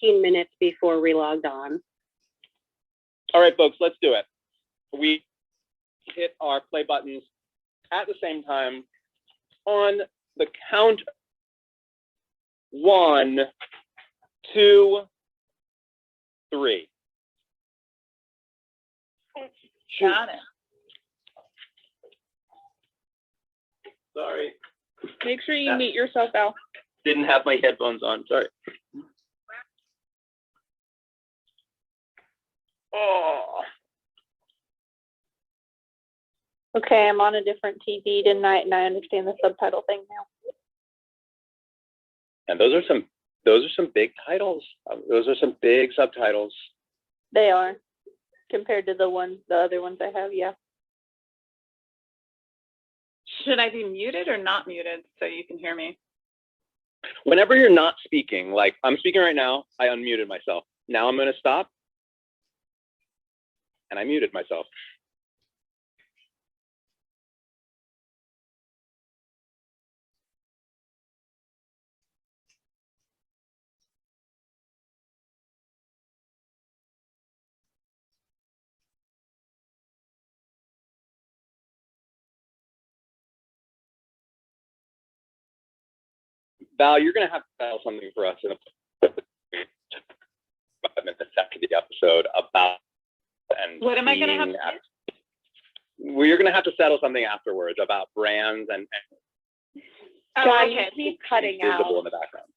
15 minutes before we logged on. All right, folks, let's do it. We hit our play buttons at the same time on the count 1, 2, 3. Got it. Sorry. Make sure you mute yourself, Al. Didn't have my headphones on. Sorry. Oh. Okay, I'm on a different TV tonight, and I understand the subtitle thing now. And those are some big titles. Those are some big subtitles. They are, compared to the other ones I have. Yeah. Should I be muted or not muted so you can hear me? Whenever you're not speaking, like I'm speaking right now, I unmuted myself. Now I'm going to stop. And I muted myself. Val, you're going to have to tell something for us in 5 minutes after the episode about. And what am I going to have to do? Well, you're going to have to settle something afterwards about brands and oh, okay. Keep cutting out. Visible in the background.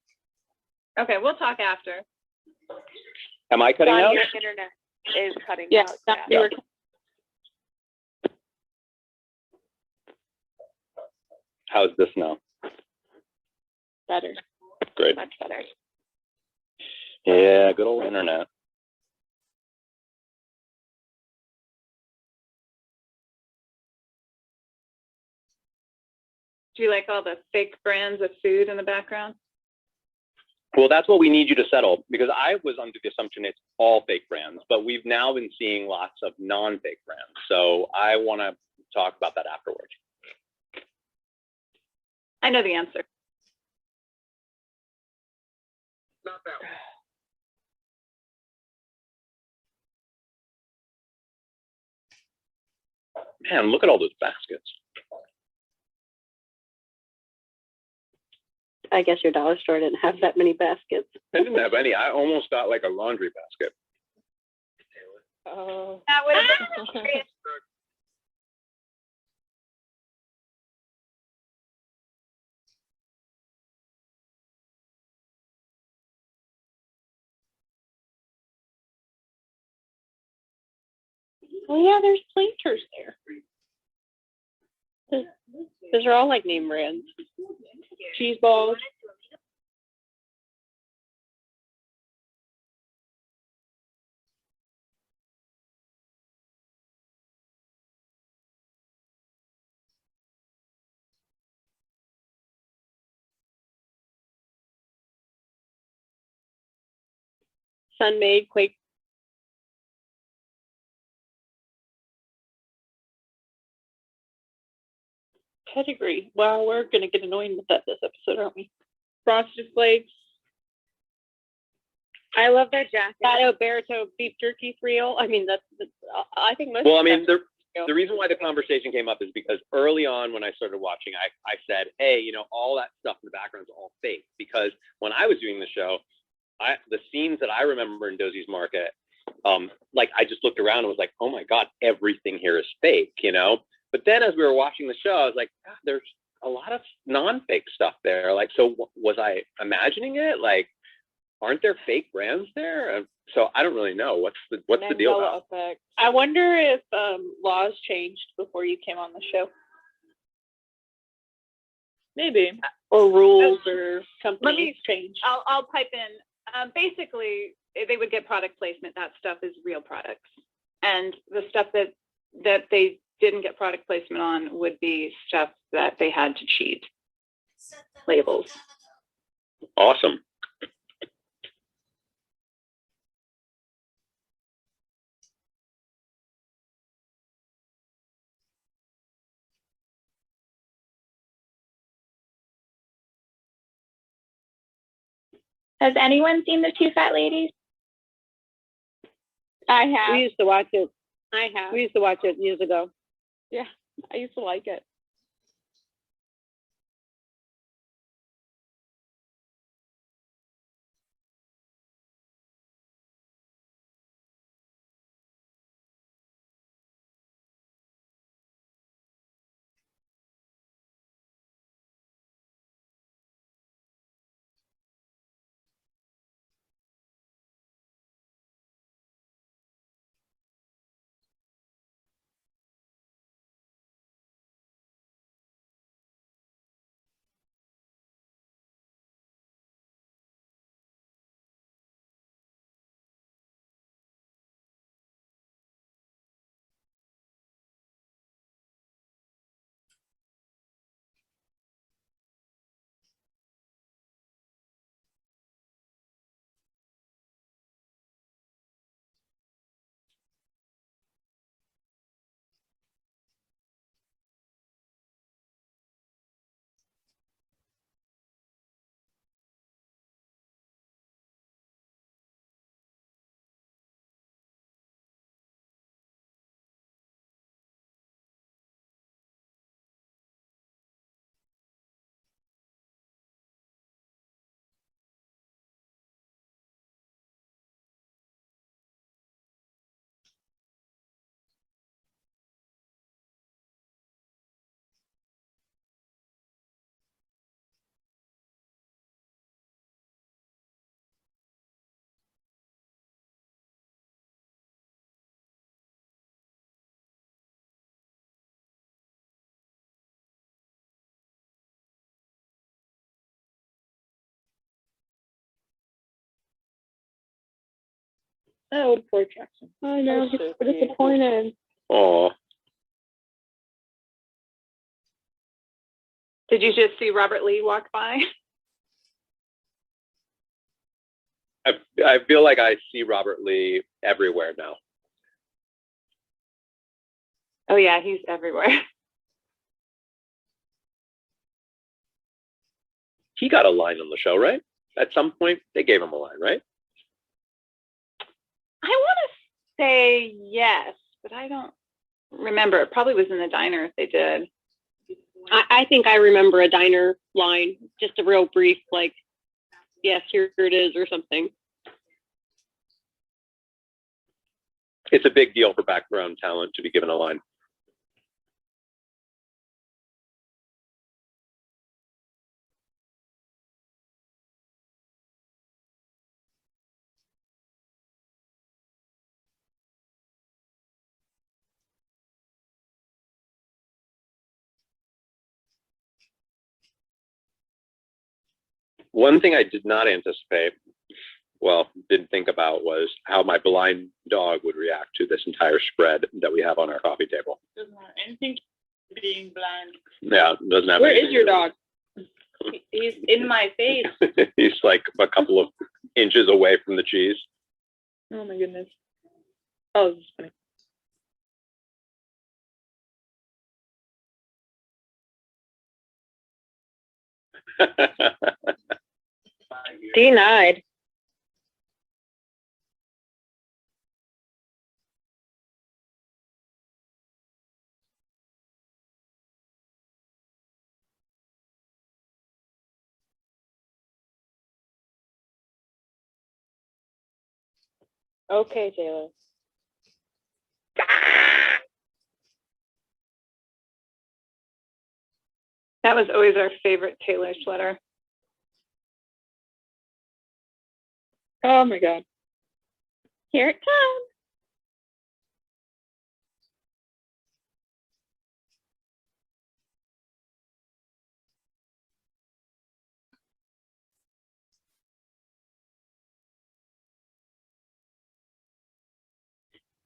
Okay, we'll talk after. Am I cutting out? Your internet is cutting out. Yeah. How's this now? Better. Great. Much better. Yeah, good old internet. Do you like all the fake brands of food in the background? Well, that's what we need you to settle, because I was under the assumption it's all fake brands, but we've now been seeing lots of non-fake brands. So I want to talk about that afterwards. I know the answer. Not that one. Man, look at all those baskets. I guess your dollar store didn't have that many baskets. I didn't have any. I almost got like a laundry basket. Oh. That would have been Oh yeah, there's planters there. Those are all like name brands. Cheese balls. Sun-made Quake. Pedigree. Wow, we're gonna get annoying with that this episode, aren't we? Frosted Flakes. I love that jacket. Gato Barito beef jerky reel. I mean, that's I think most. Well, I mean, the reason why the conversation came up is because early on when I started watching, I said, hey, you know, all that stuff in the background is all fake, because when I was doing the show, the scenes that I remember in Dosie's Market, like I just looked around and was like, oh my God, everything here is fake, you know? But then as we were watching the show, I was like, God, there's a lot of non-fake stuff there. Like, so was I imagining it? Like, aren't there fake brands there? So I don't really know. What's the deal about? Effect. I wonder if laws changed before you came on the show. Maybe. Or rules or companies changed. I'll pipe in. Basically, they would get product placement. That stuff is real products. And the stuff that they didn't get product placement on would be stuff that they had to cheat. Labels. Awesome. Has anyone seen the Two Fat Ladies? I have. We used to watch it. I have. We used to watch it years ago. Yeah, I used to like it. Oh, poor Jackson. I know, he's so so cute. disappointed. Oh, Did you just see Robert Lee walk by? I feel like I see Robert Lee everywhere now. Oh yeah, he's everywhere. He got a line on the show, right? At some point, they gave him a line, right? I want to say yes, but I don't remember. It probably was in the diner if they did. I think I remember a diner line, just a real brief, like, yes, here it is, or something. It's a big deal for background talent to be given a line. One thing I did not anticipate, well, didn't think about, was how my blind dog would react to this entire spread that we have on our coffee table. Doesn't have anything to do with being blind. Yeah, doesn't have Where anything is your to do dog? He's in my face. with it. He's like a couple of inches away from the cheese. Oh my goodness. Oh, this is funny. Denied. Okay, Taylor. That was always our favorite Taylor sweater. Oh my God. Here it comes.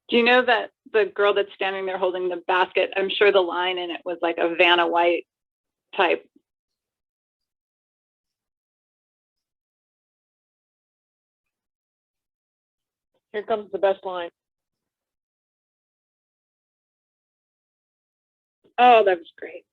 Do you know that the girl that's standing there holding the basket, I'm sure the line in it was like a Vanna White type. Here comes the best line. Oh, that was great.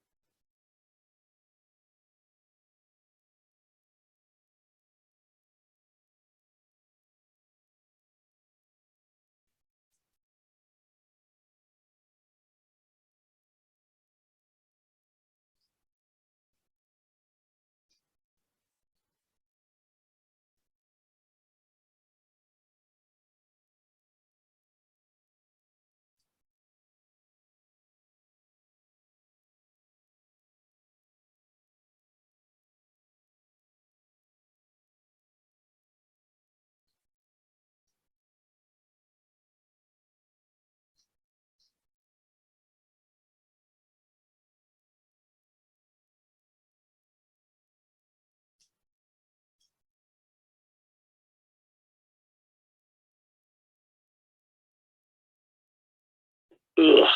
Ugh.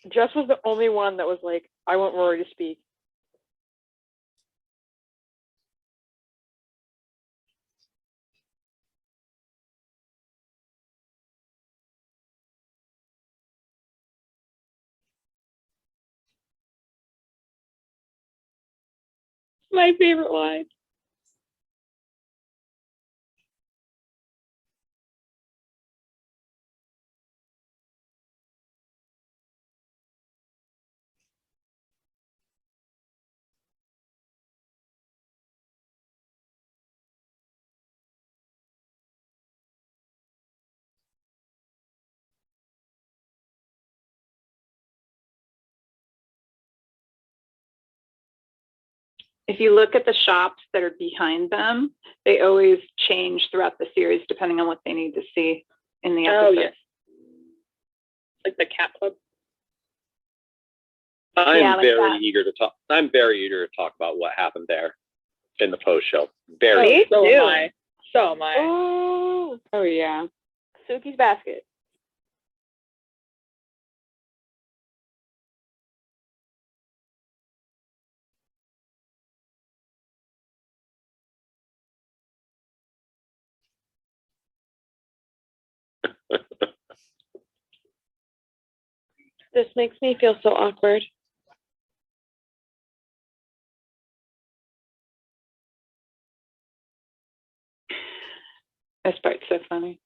Jess was the only one that was like, I want Rory to speak. My favorite line. If you look at the shops that are behind them, they always change throughout the series depending on what they need to see in the episode. Oh, yes. Like the cat club. I'm Yeah, like very that. eager to talk. I'm very eager to talk about what happened there in the post show. Very. Me so too. am I. So am I. Oh, yeah. Suki's basket. This makes me feel so awkward. This part's so funny.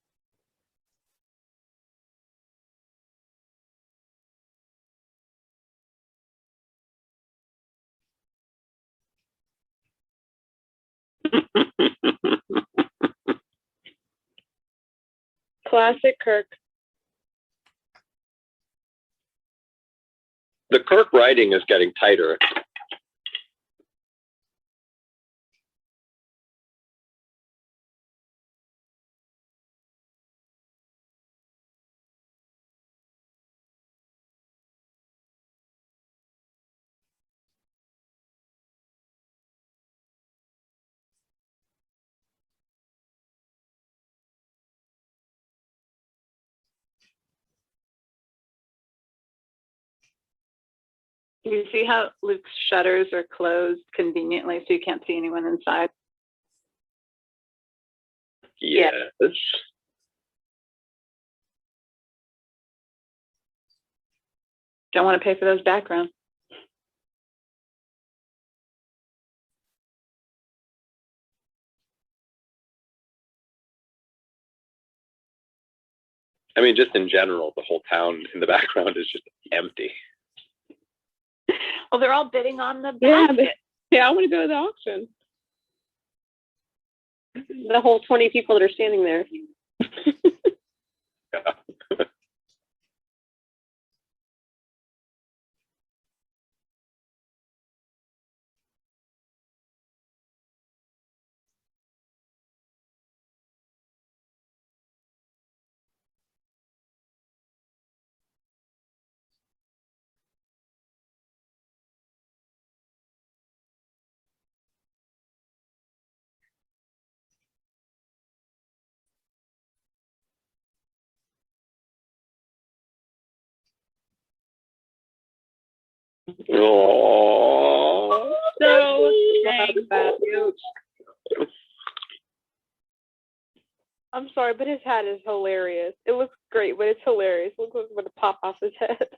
Classic Kirk. The Kirk writing is getting tighter. You see how Luke's shutters are closed conveniently so you can't see anyone inside? Yes. Don't want to pay for those backgrounds. I mean, just in general, the whole town in the background is just empty. Well, they're all bidding on the Yeah, basket. Yeah, I want to go to the auction. The whole 20 people that are standing there. Oh, So dang cute. I'm sorry, but his hat is hilarious. It looks great, but it's hilarious. It looks like it's going to pop off his head.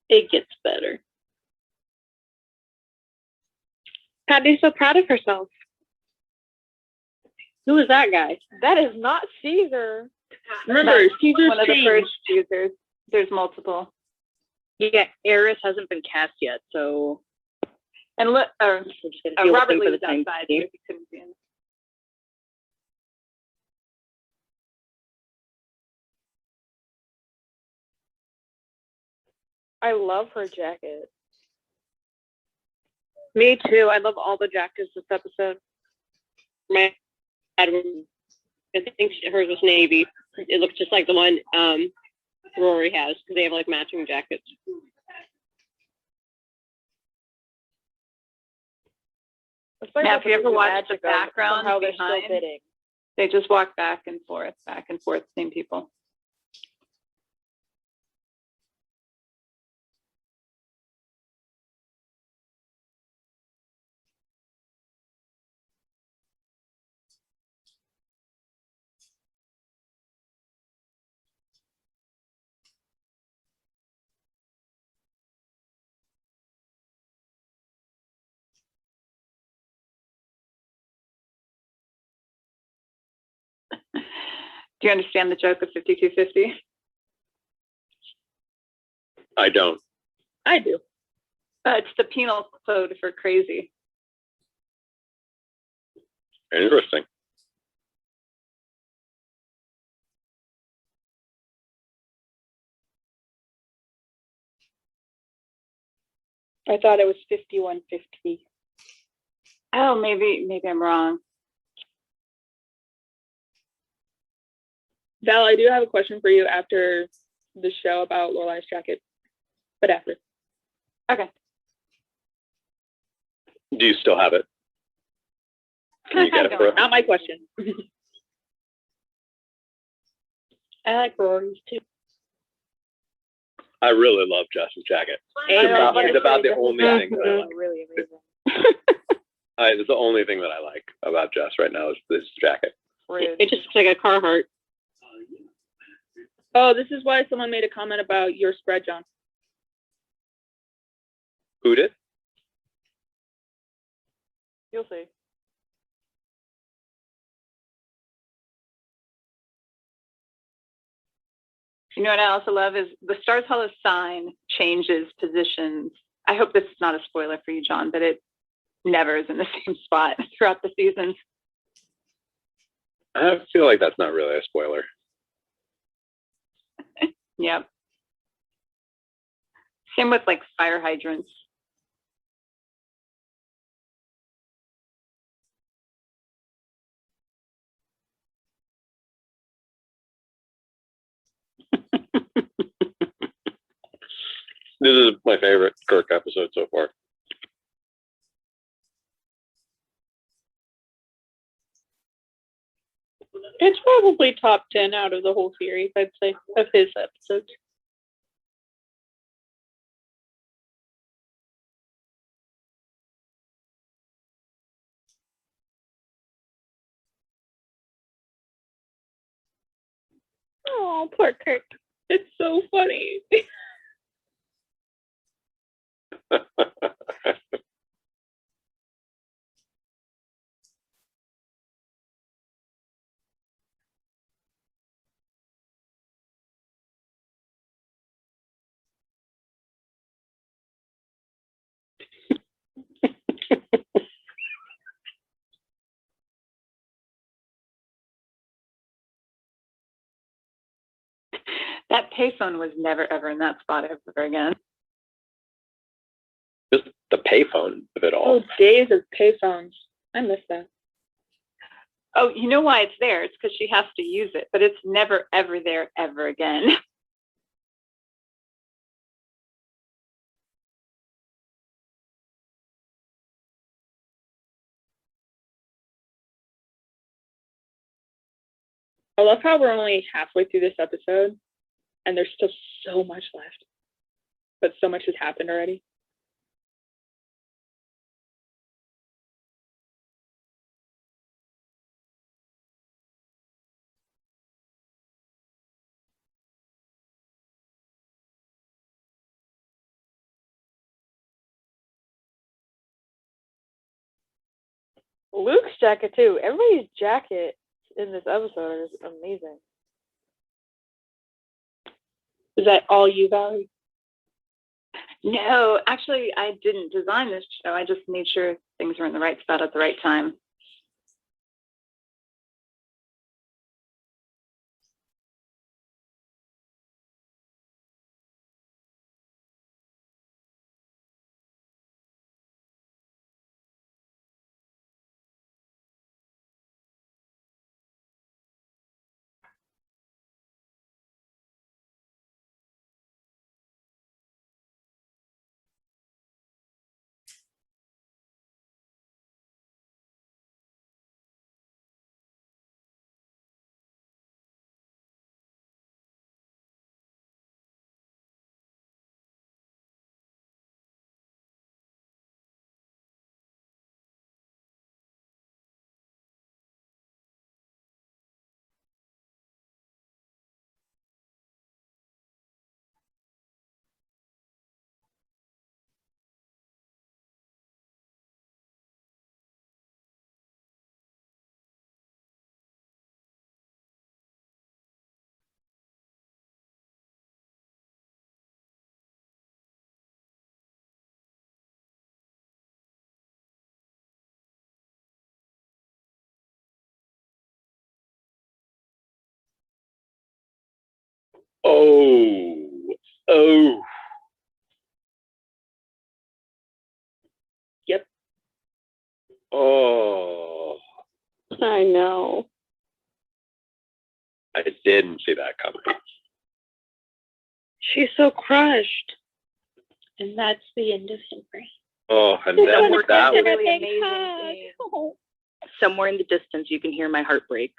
It gets better. Patty's so proud of herself. Who is that guy? That is not Caesar. Remember, That's Caesar's one of the changed. first users. There's multiple. Yeah, Eris hasn't been cast yet, so And look, we're just gonna deal with Robert him for Lee was the time outside, so being. he couldn't be in. I love her jacket. Me too. I love all the jackets this episode. My dad was, I think hers was navy. It looks just like the one Rory has because they have like matching jackets. It's like Yeah, that's if you ever the watch the magic of background how they're still behind- fitting. They just walk back and forth, same people. Do you understand the joke of 5250? I don't. I do. It's the penal code for crazy. Interesting. I thought it was 5150. Oh, maybe I'm wrong. Val, I do have a question for you after the show about Lorelai's jacket, but after. Okay. Do you still have it? Can you get it for us? Not my question. I like Rory's too. I really love Jess's jacket. Amen. It's about the only thing that I like. Really amazing. It's the only thing that I like about Jess right now is this jacket. Rude. It just looks like a Carhartt. Oh, this is why someone made a comment about your spread, John. Who did? You'll see. You know what I also love is the Stars Hollow sign changes positions. I hope this is not a spoiler for you, John, but it never is in the same spot throughout the season. I feel like that's not really a spoiler. Yep. Same with like fire hydrants. This is my favorite Kirk episode so far. It's probably top 10 out of the whole series, I'd say, of his episodes. Oh, poor Kirk. It's so funny. That payphone was never ever in that spot ever again. Just the payphone of it all. Oh, days of payphones. I miss that. Oh, you know why it's there? It's because she has to use it, but it's never ever there ever again. I love how we're only halfway through this episode and there's still so much left. But so much has happened already. Luke's jacket too. Everybody's jacket in this episode is amazing. Is that all you, Valerie? No, actually, I didn't design this show. I just made sure things were in the right spot at the right time. Oh. Yep. Oh. I know. I didn't see that coming. She's so crushed. And that's the end of Henry. Oh, and That then worked that a was really Big amazing hug. scene. Oh. Somewhere in the distance, you can hear my heart break.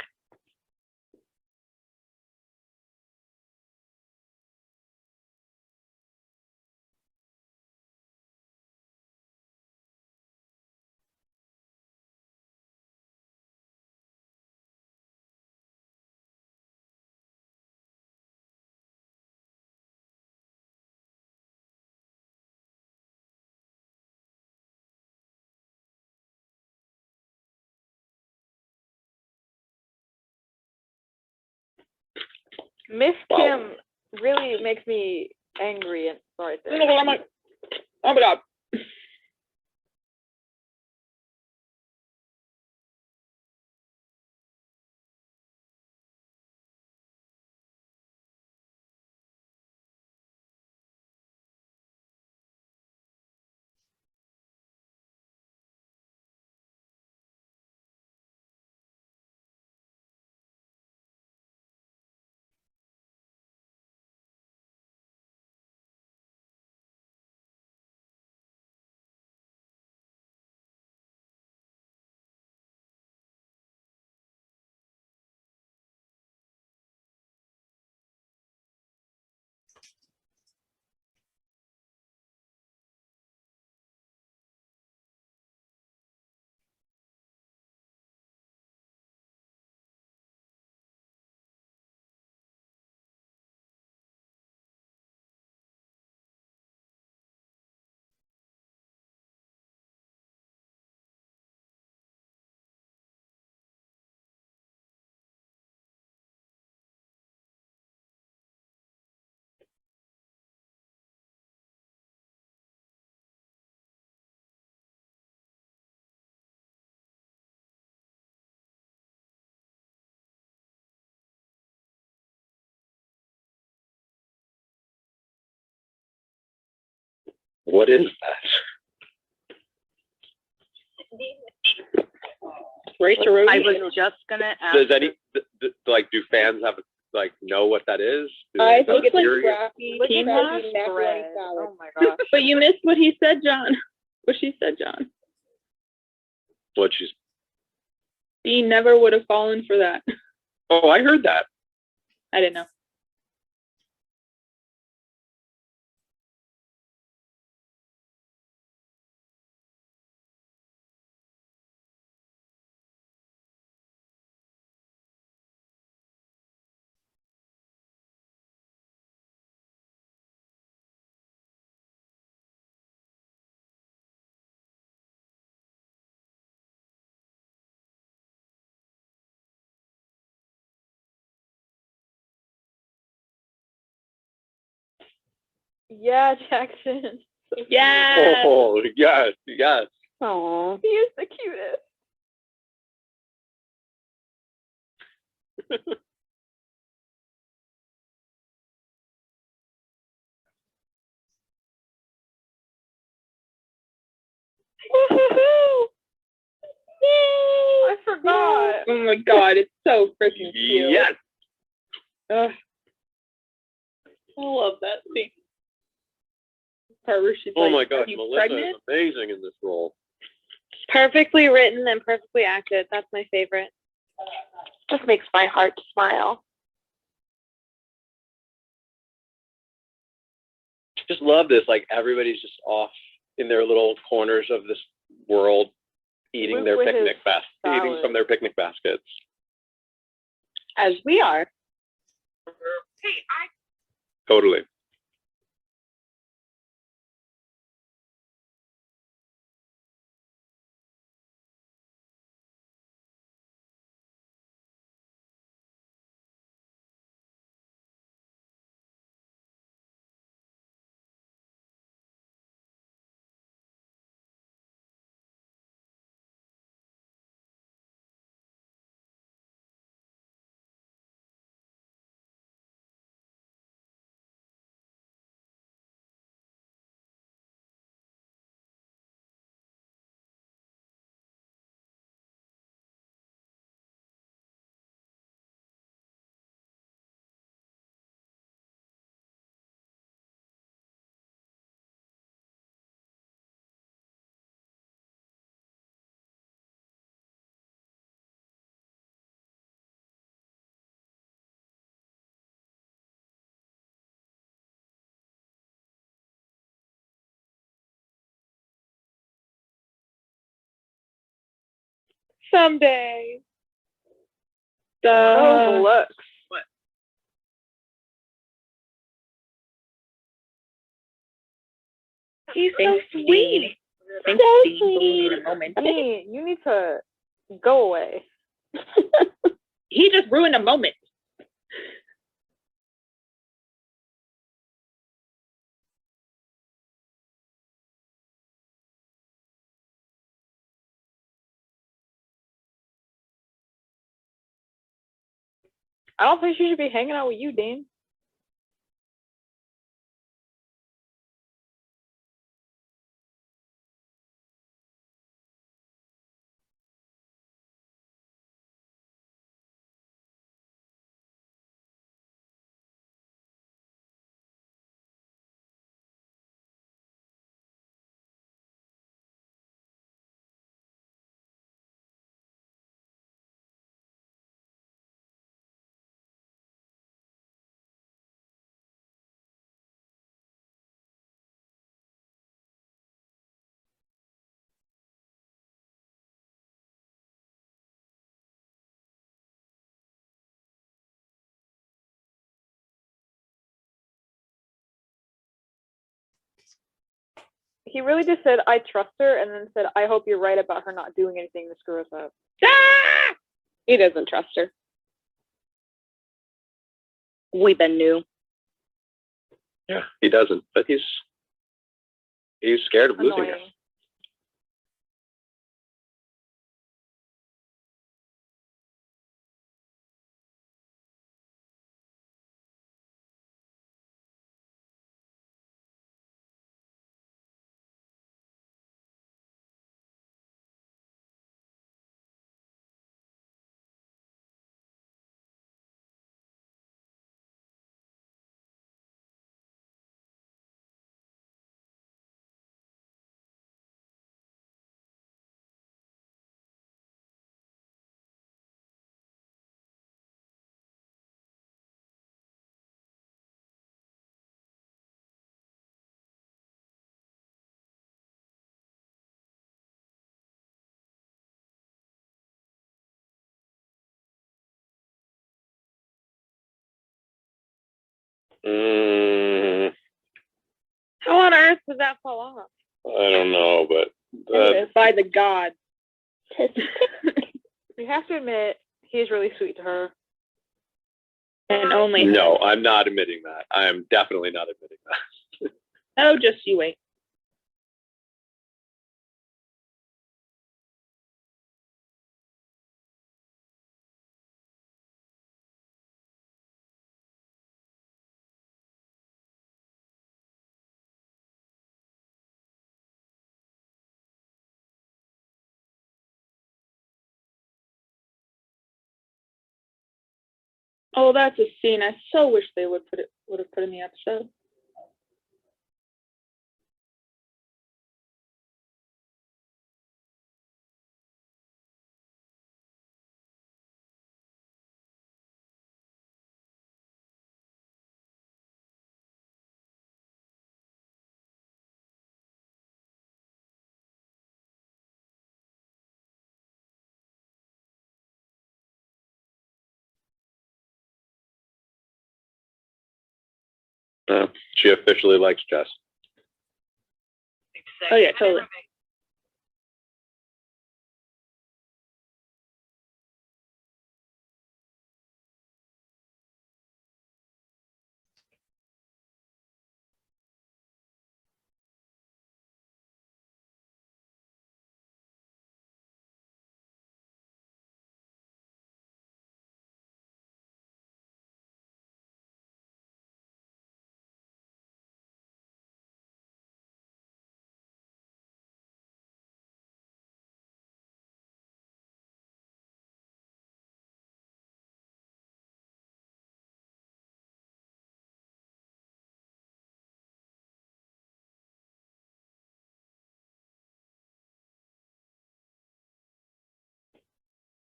Miss Wow. Kim really makes me angry and sorry. Oh my God. What is that? Racer I was just gonna ask. Does do fans know what that is? Do I they think it's like hear it? crappy Quinoa macaroni spread. salad. Oh my gosh. But you missed what he said, John. What she said, John. What she's. Dean never would have fallen for that. Oh, I heard that. I didn't know. Yeah, Jackson. Yeah. Oh, yes, yes. Aw. He is the cutest. Woohoo! I forgot. Oh my god, it's so freaking cute. Yes. Ugh, I love that scene. part where she's Oh like, my "Are gosh, you Melissa pregnant?" is amazing in this role. Perfectly written and perfectly acted. That's my favorite. Just makes my heart smile. Just love this. Like everybody's just off in their little corners of this world, eating Luke their with picnic his eating salad. from their picnic baskets. As we are. Totally. Someday. Those looks. He's so sweet. Thanks, So Dean. We need sweet. a moment. Dean, you need to go away. He just ruined a moment. I don't think she should be hanging out with you, Dean. He really just said, I trust her, and then said, I hope you're right about her not doing anything to screw us up. Ah! He doesn't trust her. We've been new. Yeah, he doesn't, but he's scared of losing her. Annoying. How on earth did that fall off? I don't know, but By the god. You have to admit, he's really sweet to her. And only no, I'm not admitting that. I am definitely not admitting that. Oh, just you wait. Oh, that's a scene I so wish they would have put in the episode. She officially likes Jess. Oh yeah, totally.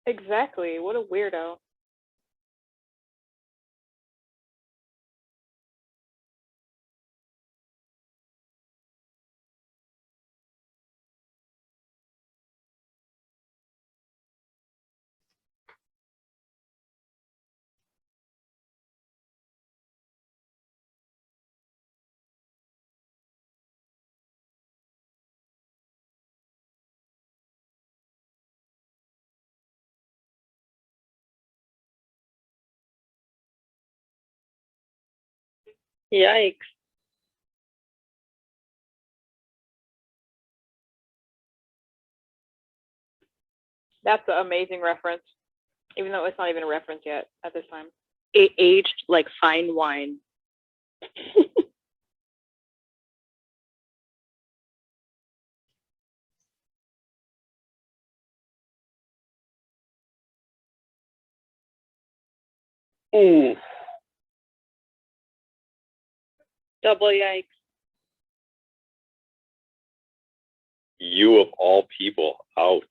Exactly. What a weirdo. Yikes. That's an amazing reference, even though it's not even a reference yet at this time. It aged like fine wine. Ooh. Double yikes. You of all people. Ouch.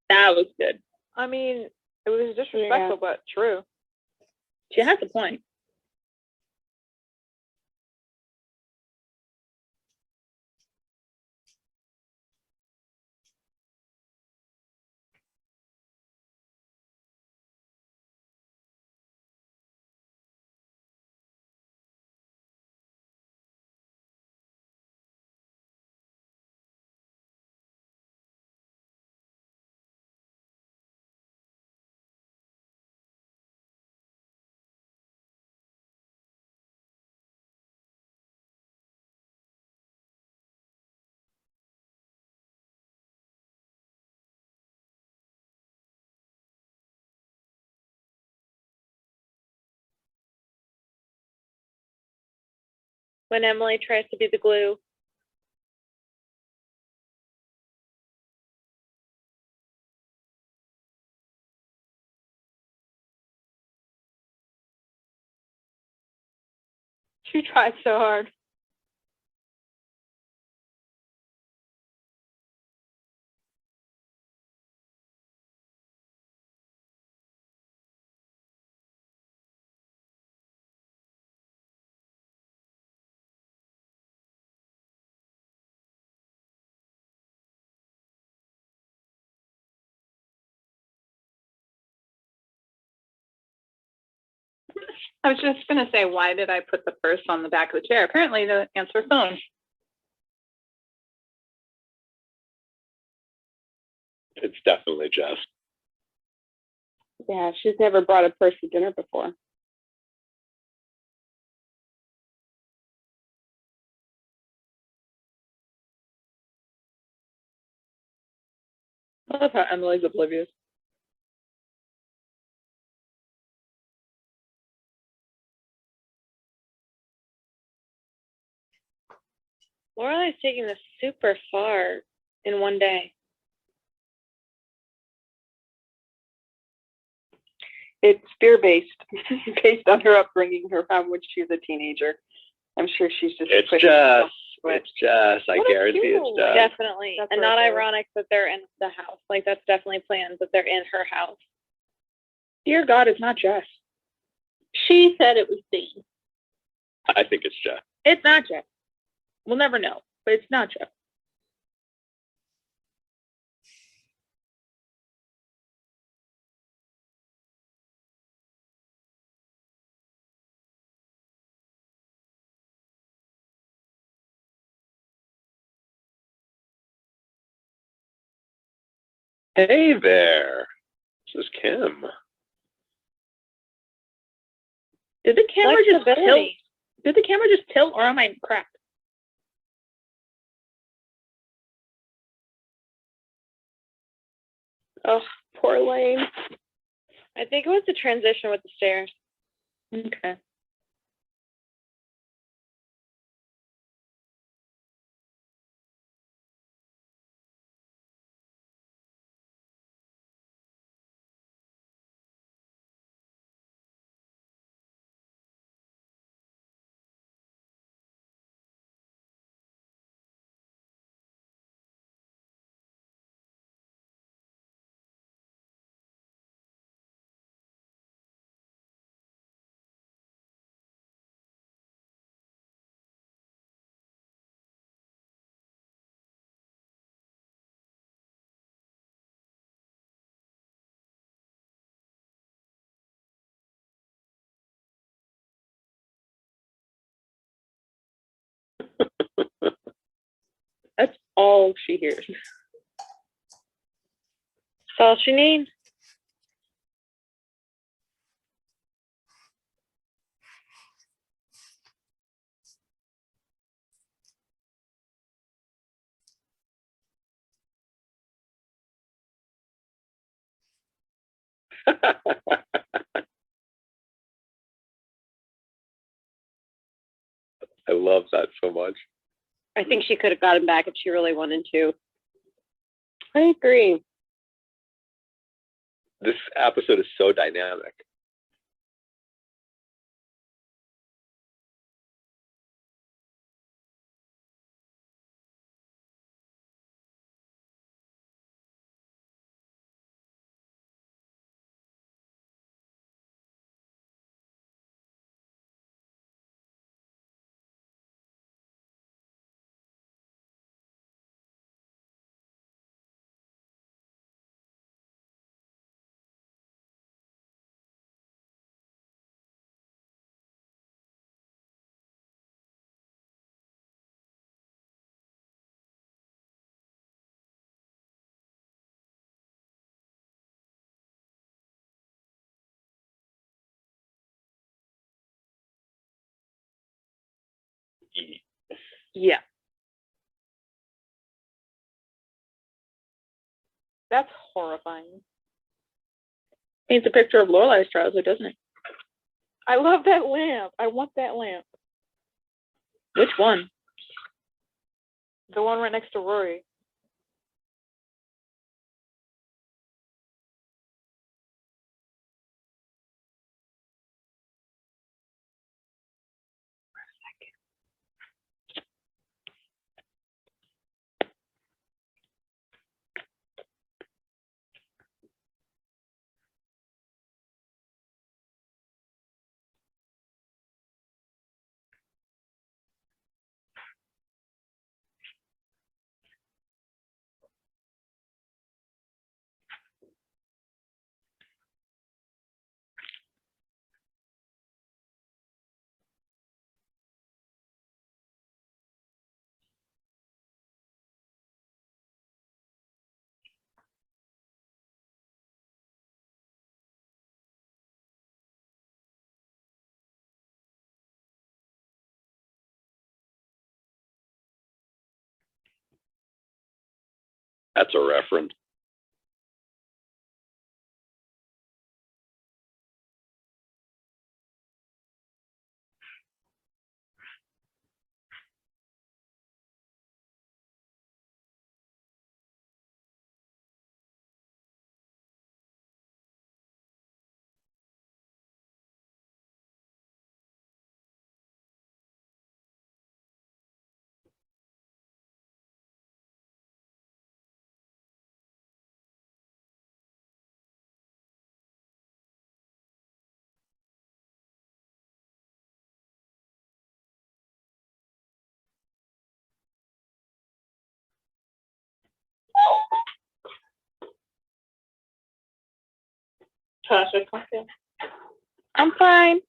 That was good. I mean, it was disrespectful, but true. She has a point. When Emily tries to be the glue. She tried so hard. I was just going to say, why did I put the purse on the back of the chair? Apparently to answer phone. It's definitely Jess. Yeah, she's never brought a purse to dinner before. love how Emily's oblivious. Lorelai's taking this super far in one day. It's fear-based, based on her upbringing, her from when she was a teenager. I'm sure she's just. It's pushing herself to it. It's just. I What a guarantee it's cute. just. Definitely. That's And right not there. ironic that they're in the house. Like, that's definitely planned that they're in her house. Dear God, it's not Jess. She said it was Dean. I think it's just. It's not Jess. We'll never know, but it's not Jess. Hey there. This is Kim. Did the camera just tilt? Flexibility. Did the camera just tilt, or am I cracked? Oh, poor Lane. I think it was the transition with the stairs. Okay. That's all she hears. That's all she needs. I love that so much. I think she could have got him back if she really wanted to. I agree. This episode is so dynamic. Yeah. That's horrifying. Paints a picture of Lorelai's trouser, doesn't it? I love that lamp. I want that lamp. Which one? The one right next to Rory. That's a reference. Tasha, I'm fine.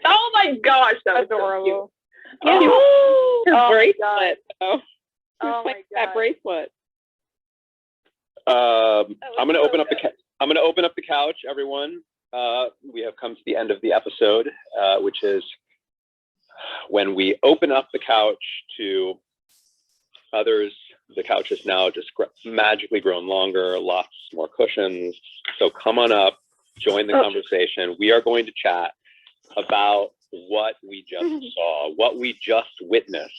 Oh my gosh, that was Adorable. so cute. her Oh my bracelet. Oh, Oh my that god. bracelet. I'm gonna open up the couch, everyone. We have come to the end of the episode, which is when we open up the couch to others. The couch has now just magically grown longer, lots more cushions. So come on up, join the conversation. We are going to chat about what we just saw, what we just witnessed.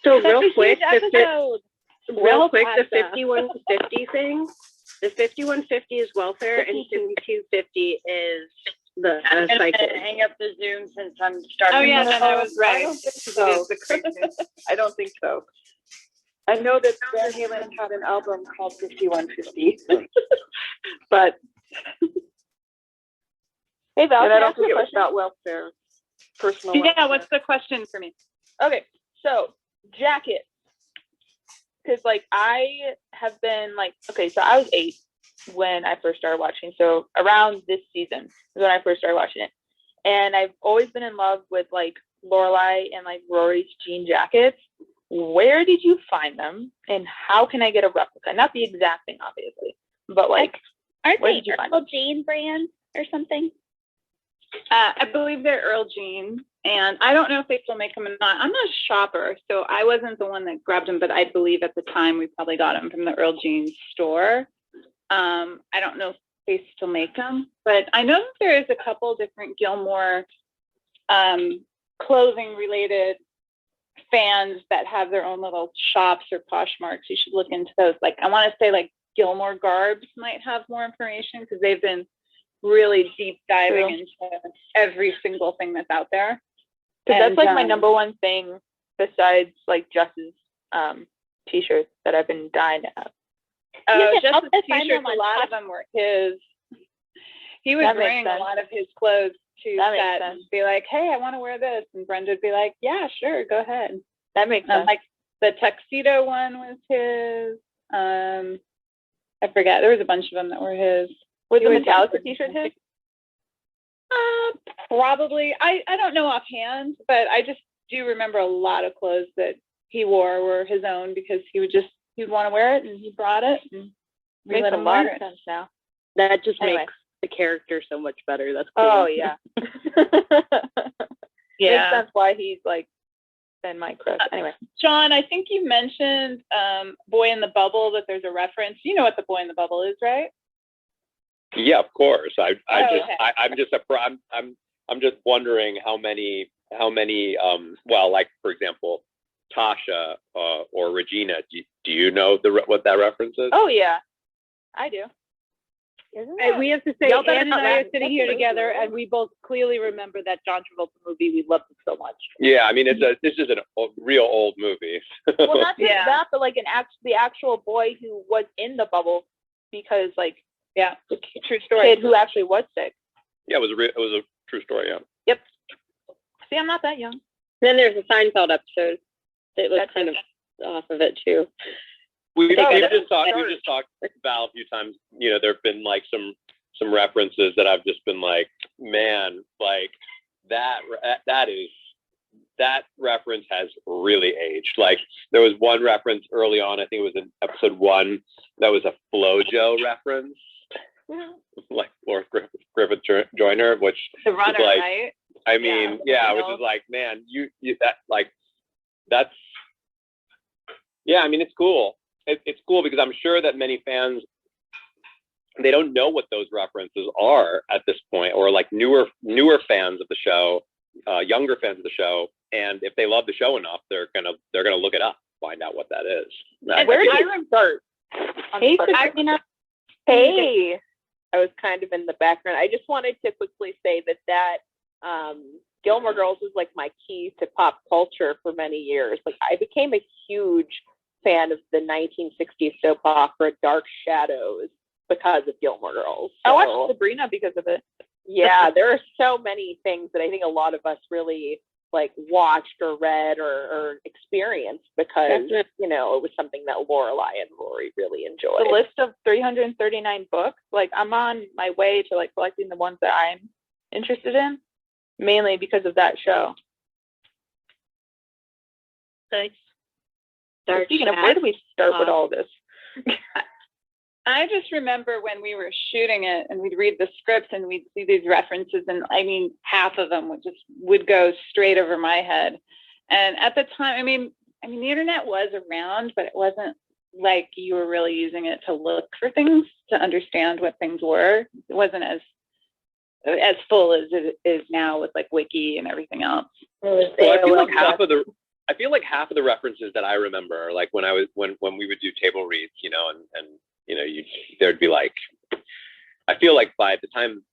So real quick, Episode. real quick, the Pasta. 5150 thing. The 5150 is welfare, and 5250 is the I'm gonna cycle. hang up the Zoom since I'm starting. Oh yeah, to- then I was right. I don't think It so. is the craziest. I don't think so. I know that Van Halen had an album called 5150, but Hey Val, and can I I don't ask you think a it was question? about welfare, personal Yeah, welfare. what's the question for me? Okay, so jacket. Because like I have been like, okay, so I was 8 when I first started watching. So around this season is when I first started watching it. And I've always been in love with like Lorelai and like Rory's jean jackets. Where did you find them? And how can I get a replica? Not the exact thing, obviously, but like, Aren't where they did you find Earl Jean brand or something? I believe they're Earl Jean, and I don't know if they still make them or not. I'm not a shopper, so I wasn't the one that grabbed them, but I believe at the time we probably got them from the Earl Jean store. I don't know if they still make them, but I know that there is a couple different Gilmore clothing related fans that have their own little shops or Poshmarks. You should look into those. Like I want to say like Gilmore Garbs might have more information because they've been really deep diving into every single thing that's out there. Because that's like my And, number one thing besides like Jess's t-shirts that I've been dying to have. Oh, Yeah, just I'll the find t-shirts, them a on lot of them were his. He was That makes wearing a sense. lot of his clothes to That makes set sense. and be like, hey, I want to wear this. And Brenda would be like, yeah, sure, go ahead. That makes sense. Like the tuxedo one was his. I forget. There was a bunch of them that were his. Were He the always Metallica went for- t-shirt his? Probably. I don't know offhand, but I just do remember a lot of clothes that he wore were his own because he'd want to wear it and he brought it and we Makes let a him lot wear of it. sense now. That just Anyway. makes the character so much better. That's cool. Oh yeah. Yeah. Makes sense why he's like been my crush. Anyway. John, I think you mentioned Boy in the Bubble, that there's a reference. You know what the Boy in the Bubble is, right? Yeah, of course. I'm just wondering how many well, like for example, Tasha or Regina. Do you know what that reference is? Oh yeah, I do. And we have to say, Y'all better Ann and I not are laugh. sitting here together, and we both clearly remember that John Travolta movie. We loved it so much. Yeah, I mean this is a real old movie. Well, not just Yeah. that, but like the actual boy who was in the bubble, because like Yeah. the True story. kid who actually was sick. Yeah, it was a true story. Yeah. Yep. See, I'm not that young. Then there's a Seinfeld episode that was That's kind of off of it too. We've that's just talked Val a few times. You know, there have been like some references that I've just been like, man, like that reference has really aged. Like there was one reference early on, I think it was in episode 1, that was a FloJo reference, like Lord Griffith Joyner, which The runner, like, right? I mean, Yeah, which is like, man, you that like that's yeah. I mean, it's cool. It's cool because I'm sure that many fans they don't know what those references are at this point, or like newer fans of the show, younger fans of the show, and if they love the show enough, they're gonna look it up, find out what that is. And where did I start? Hey, Sabrina. Hey, I was kind of in the background. I just wanted to quickly say that Gilmore Girls was like my key to pop culture for many years. Like I became a huge fan of the 1960s soap opera Dark Shadows because of Gilmore Girls. So, I watched Sabrina because of it. Yeah, there are so many things that I think a lot of us really like watched or read or experienced because you know it was something that Lorelai and Rory really enjoyed. The list of 339 books, like I'm on my way to like collecting the ones that I'm interested in, mainly because of that show. Nice. So speaking of, where do we start with all this? I just remember when we were shooting it and we'd read the scripts and we'd see these references, and I mean, half of them would go straight over my head. And at the time, I mean, the internet was around, but it wasn't like you were really using it to look for things, to understand what things were. It wasn't as full as it is now with like Wiki and everything else. Well, I feel like half of the references that I remember are like when we would do table reads, you know, and you know, there'd be like, I feel like by the time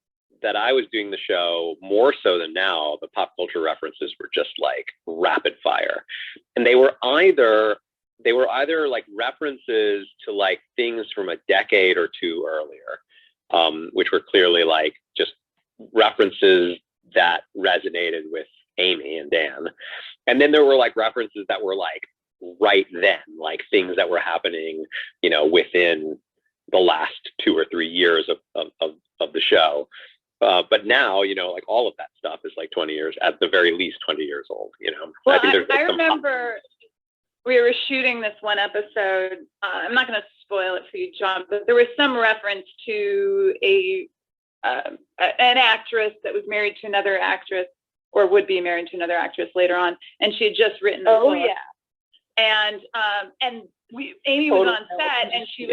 that I was doing the show, more so than now, the pop culture references were just like rapid fire. And they were either like references to like things from a decade or two earlier, which were clearly like just references that resonated with Amy and Dan. And then there were like references that were like right then, like things that were happening, you know, within the last 2 or 3 years of the show. But now, you know, like all of that stuff is like 20 years, at the very least 20 years old, you know. Well, I remember we were shooting this one episode. I'm not going to spoil it for you, John, but there was some reference to an actress that was married to another actress, or would be married to another actress later on, and she had just written the book. Yeah. And Amy was on set, and she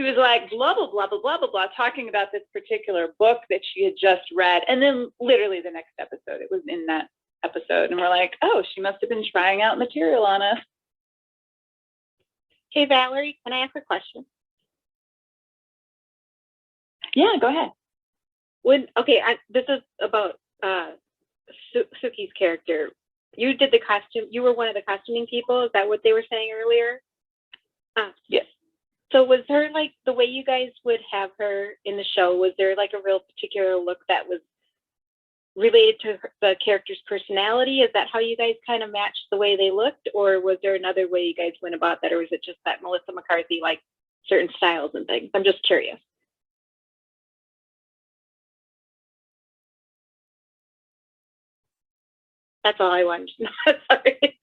was like blah blah blah blah blah blah blah, talking about this particular book that she had just read, and then literally the next episode, it was in that episode, and we're like, oh, she must have been trying out material on us. Hey, Valerie, can I ask a question? Yeah, go ahead. This is about Suki's character. You did the costume. You were one of the costuming people. Is that what they were saying earlier? Yes. So was her like the way you guys would have her in the show? Was there like a real particular look that was related to the character's personality? Is that how you guys kind of matched the way they looked, or was there another way you guys went about that, or was it just that Melissa McCarthy like certain styles and things? I'm just curious. That's all I wanted to know. Sorry.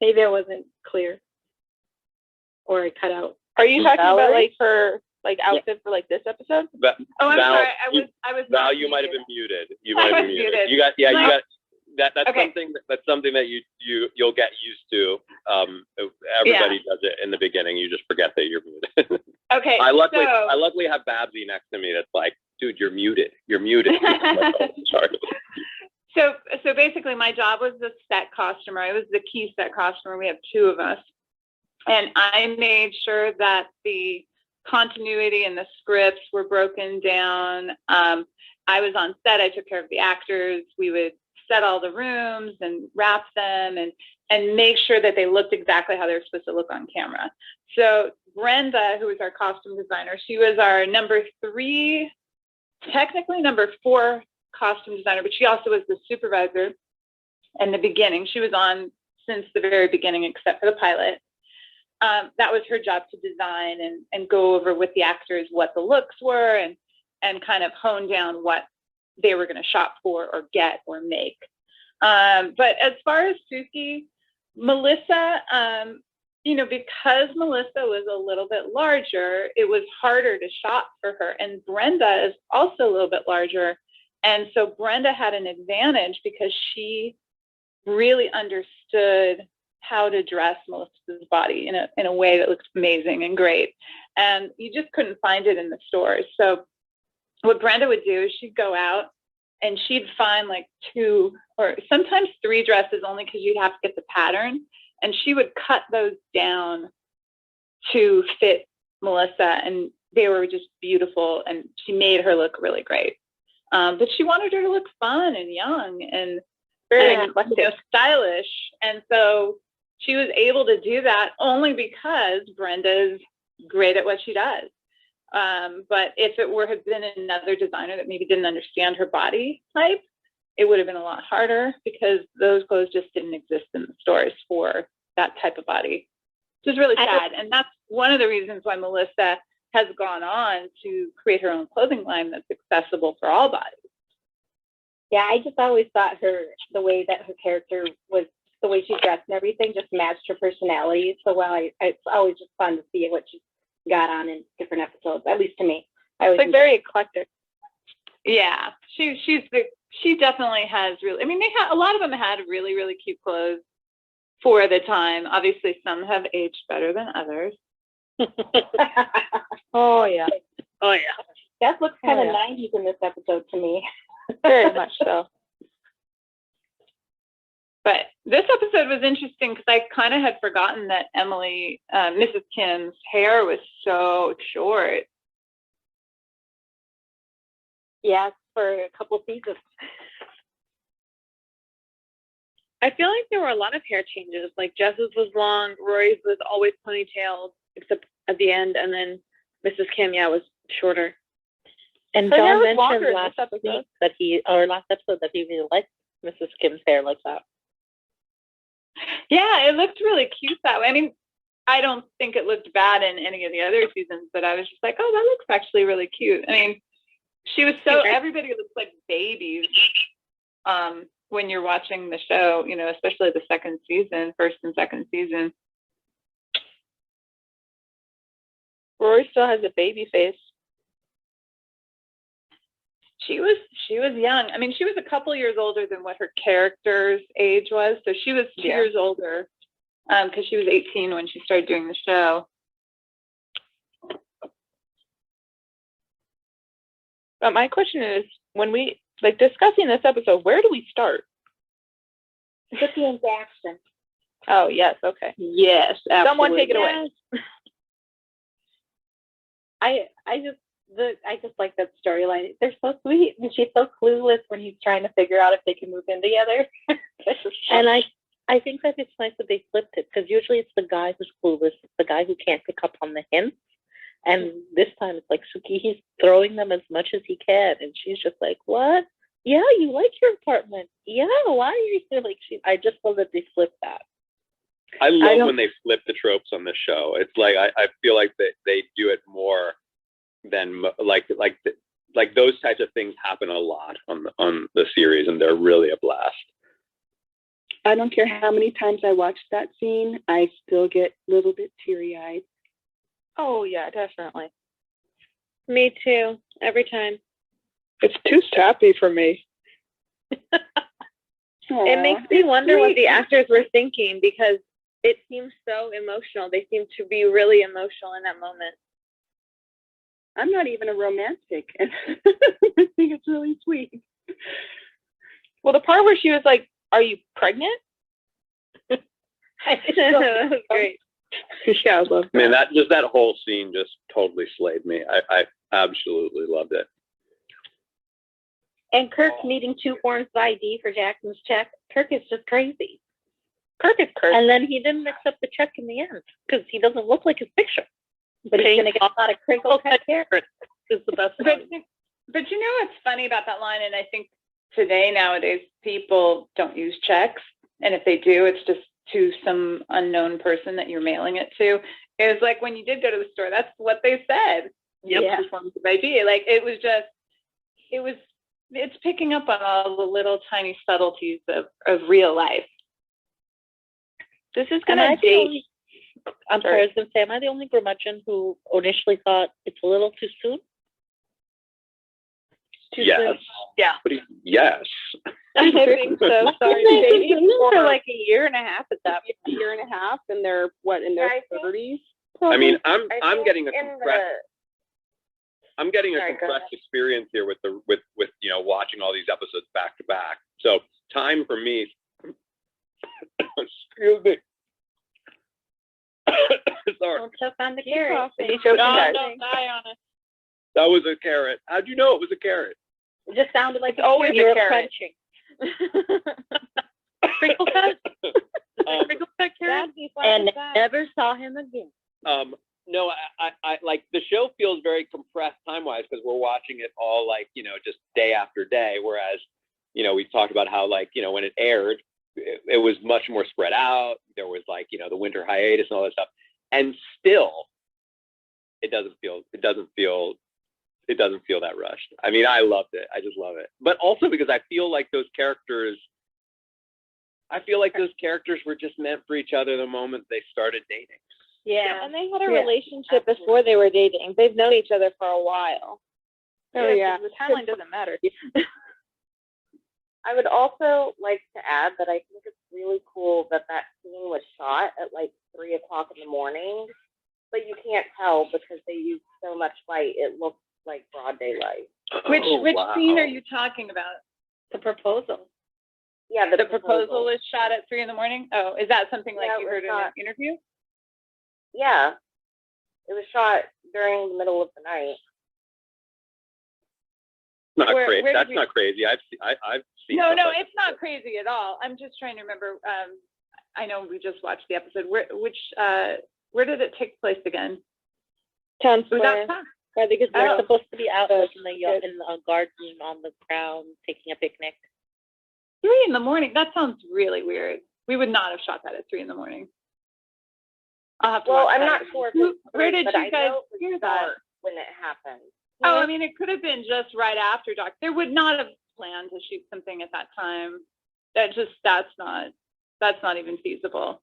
Maybe I wasn't clear, or I cut out. Are you talking about like her like outfit for like this episode? Oh, I'm sorry. I was. Val, you might have been muted. You might have been muted. You got that's okay. That's something that you'll get used to. Everybody does it in the beginning. You just forget that you're muted. Okay. I luckily have Babsy next to me. That's like, dude, you're muted. You're muted. Sorry. So basically, my job was the set costumer. I was the key set costumer. We have 2 of us, and I made sure that the continuity and the scripts were broken down. I was on set. I took care of the actors. We would set all the rooms and wrap them and make sure that they looked exactly how they were supposed to look on camera. So Brenda, who was our costume designer, she was our number 3, technically number 4 costume designer, but she also was the supervisor in the beginning. She was on since the very beginning, except for the pilot. That was her job, to design and go over with the actors what the looks were and kind of hone down what they were going to shop for or get or make. But as far as Suki, Melissa, because Melissa was a little bit larger, it was harder to shop for her. And Brenda is also a little bit larger. And so Brenda had an advantage because she really understood how to dress Melissa's body in a way that looks amazing and great. And you just couldn't find it in the stores. So what Brenda would do is she'd go out and she'd find like 2 or sometimes 3 dresses, only because you'd have to get the pattern. And she would cut those down to fit Melissa, and they were just beautiful. And she made her look really great. But she wanted her to look fun and young and stylish. And so she was able to do that only because Brenda's great at what she does. But if it had been another designer that maybe didn't understand her body type, it would have been a lot harder, because those clothes just didn't exist in the stores for that type of body, which is really sad. And that's one of the reasons why Melissa has gone on to create her own clothing line that's accessible for all bodies. Yeah, I just always thought the way that her character was, the way she dressed and everything just matched her personality. So it's always just fun to see what she got on in different episodes, at least to me. It's like very eclectic. Yeah, she definitely has really, I mean, a lot of them had really, really cute clothes for the time. Obviously, some have aged better than others. Oh yeah. Oh yeah. That looks kind of 90s in this episode to me. Very much so. But this episode was interesting because I kind of had forgotten that Emily, Mrs. Kim's hair was so short. Yes, for a couple seasons. I feel like there were a lot of hair changes. Like Jess's was long, Rory's was always ponytailed, except at the end, and then Mrs. Kim, was shorter. And Her hair John was longer mentioned in last this episode. last episode that he really liked Mrs. Kim's hair like that. Yeah, it looked really cute that way. I mean, I don't think it looked bad in any of the other seasons, but I was just like, oh, that looks actually really cute. I mean, she was everybody looks like babies when you're watching the show, especially the first and second season. Rory still has a baby face. She was young. I mean, she was a couple years older than what her character's age was. So she was 2 years older because she was 18 when she started doing the show. But my question is, when we discussing this episode, where do we start? Cookie and Jackson. Oh yes, okay. Yes, absolutely. Someone take it away. I just like that storyline. They're so sweet, and she's so clueless when he's trying to figure out if they can move in together. And I think that it's nice that they flipped it, because usually it's the guy who's clueless, it's the guy who can't pick up on the hints. And this time it's like Suki, he's throwing them as much as he can, and she's just like, "What? Yeah, you like your apartment? Yeah, why are you here?" Like I just love that they flipped that. I love when they flip the tropes on the show. It's like I feel like that they do it more than like those types of things happen a lot on the series, and they're really a blast. I don't care how many times I watch that scene, I still get a little bit teary-eyed. Oh yeah, definitely. Me too. Every time. It's too sappy for me. It makes me wonder what the actors were thinking, because it seems so emotional. They seem to be really emotional in that moment. I'm not even a romantic, and I think it's really sweet. Well, the part where she was like, "Are you pregnant?" That was great. Yeah, I love that. Man, that whole scene just totally slayed me. I absolutely loved it. And Kirk needing 2 forms of ID for Jackson's check. Kirk is just crazy. Kirk is Kirk. And then he didn't accept the check in the end, because he doesn't look like his picture. But he's going to get a lot of crinkle cut hair. Is the best But one. what's funny about that line, and I think today, nowadays, people don't use checks. And if they do, it's just to some unknown person that you're mailing it to. It was like when you did go to the store, that's what they said. Yep. Yeah. Forms of ID. Like it's picking up on all the little tiny subtleties of real life. This is gonna date. I'm sorry, I was going to say, am I the only curmudgeon who initially thought it's a little too soon? Yes. Yeah. Yes. I think so. Sorry, They've been for like a year and a half at that point. A year and a half, and they're what, in their 30s? I mean, I'm think getting a in compressed. I'm getting a Sorry, go compressed experience here with you know, watching all these episodes back to back. So time for me. Excuse me. Sorry. Don't choke on the carrot. Don't die on it. That was a carrot. How'd you know it was a carrot? It just sounded like always you were a carrot. crunching. Crinkle cut. Crinkle cut carrot. And never saw him again. No, I like the show feels very compressed time wise because we're watching it all like, you know, just day after day. Whereas, you know, we've talked about how, like, you know, when it aired, it was much more spread out. There was, like, you know, the winter hiatus and all that stuff. And still, it doesn't feel that rushed. I mean, I loved it. I just love it. But also because I feel like those characters were just meant for each other the moment they started dating. Yeah, and they had a relationship before they were dating. They've known each other for a while. Oh yeah, the timeline doesn't matter. I would also like to add that I think it's really cool that scene was shot at like 3 o'clock in the morning, but you can't tell because they used so much light. It looks like broad daylight. Which wow. scene are you talking about? The proposal. Yeah, The proposal is shot at 3 in the morning. Oh, is that something like Yeah, you it heard was in an shot. interview? Yeah, it was shot during the middle of the night. Not Where crazy. did That's you- not crazy. I've seen. No, stuff no, like it's not crazy at all. I'm just trying to remember. I know we just watched the episode. Where did it take place again? Town It was Square. outside. I think it's Oh. supposed to be out like in the garden on the ground taking a picnic. 3 in the morning. That sounds really weird. We would not have shot that at 3 in the morning. I'll have to Well, watch I'm that not again. sure if it's Where true, did but you I guys know it hear was that? dark when it happened. Oh, I mean, it could have been just right after dark. They would not have planned to shoot something at that time. That's not even feasible.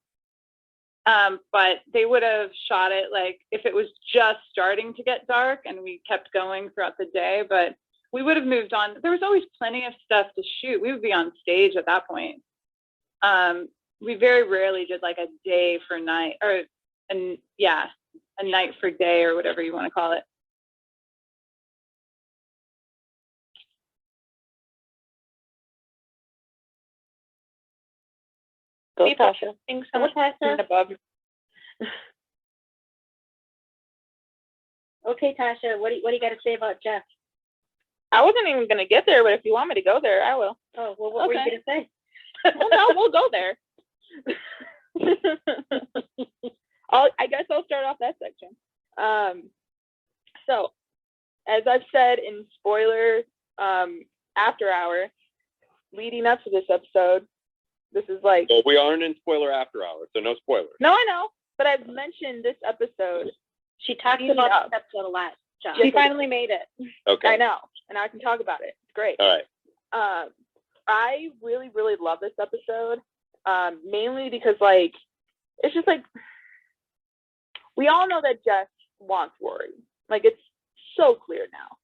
But they would have shot it like if it was just starting to get dark and we kept going throughout the day, but we would have moved on. There was always plenty of stuff to shoot. We would be on stage at that point. We very rarely did like a day for night or a night for day or whatever you want to call it. Go, People Tasha. think so much above. Okay, Tasha, what do you got to say about Jeff? I wasn't even gonna get there, but if you want me to go there, I will. Oh, well, what were you Okay. going to say? Well, no, we'll go there. I guess I'll start off that section. So, as I've said in spoiler after hour, leading up to this episode, this is like. Well, we aren't in spoiler after hours, so no spoilers. No, I know, but I've mentioned this episode. She talked Leading about up. this episode a lot, John. She finally made it. Okay. I know, and I can talk about it. It's great. All right. I really, really love this episode, mainly because, like, it's just like, we all know that Jess wants Rory. Like, it's so clear now.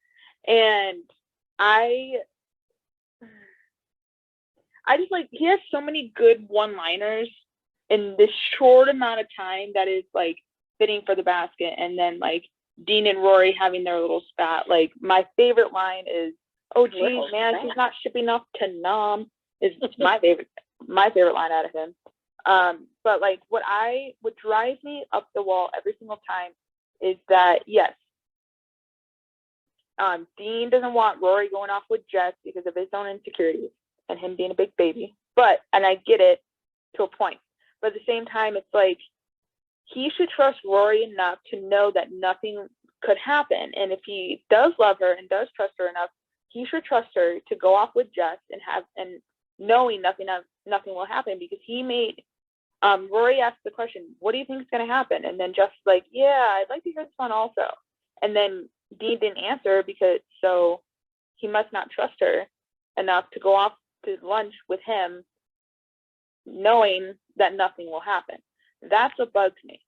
And I just, like, he has so many good one-liners in this short amount of time that is, like, fitting for the basket. And then, like, Dean and Rory having their little spat. Like, my favorite line is, "Oh, geez, man, she's not shipping off to Nam," is my favorite line out of him. But like what drives me up the wall every single time is that, yes, Dean doesn't want Rory going off with Jess because of his own insecurities and him being a big baby. And I get it to a point. But at the same time, it's like, he should trust Rory enough to know that nothing could happen. And if he does love her and does trust her enough, he should trust her to go off with Jess and knowing nothing will happen, because he made Rory asked the question, "What do you think is going to happen?" And then Jess was like, "Yeah, I'd like to hear this one also." And then Dean didn't answer so he must not trust her enough to go off to lunch with him, knowing that nothing will happen. That's what bugs me.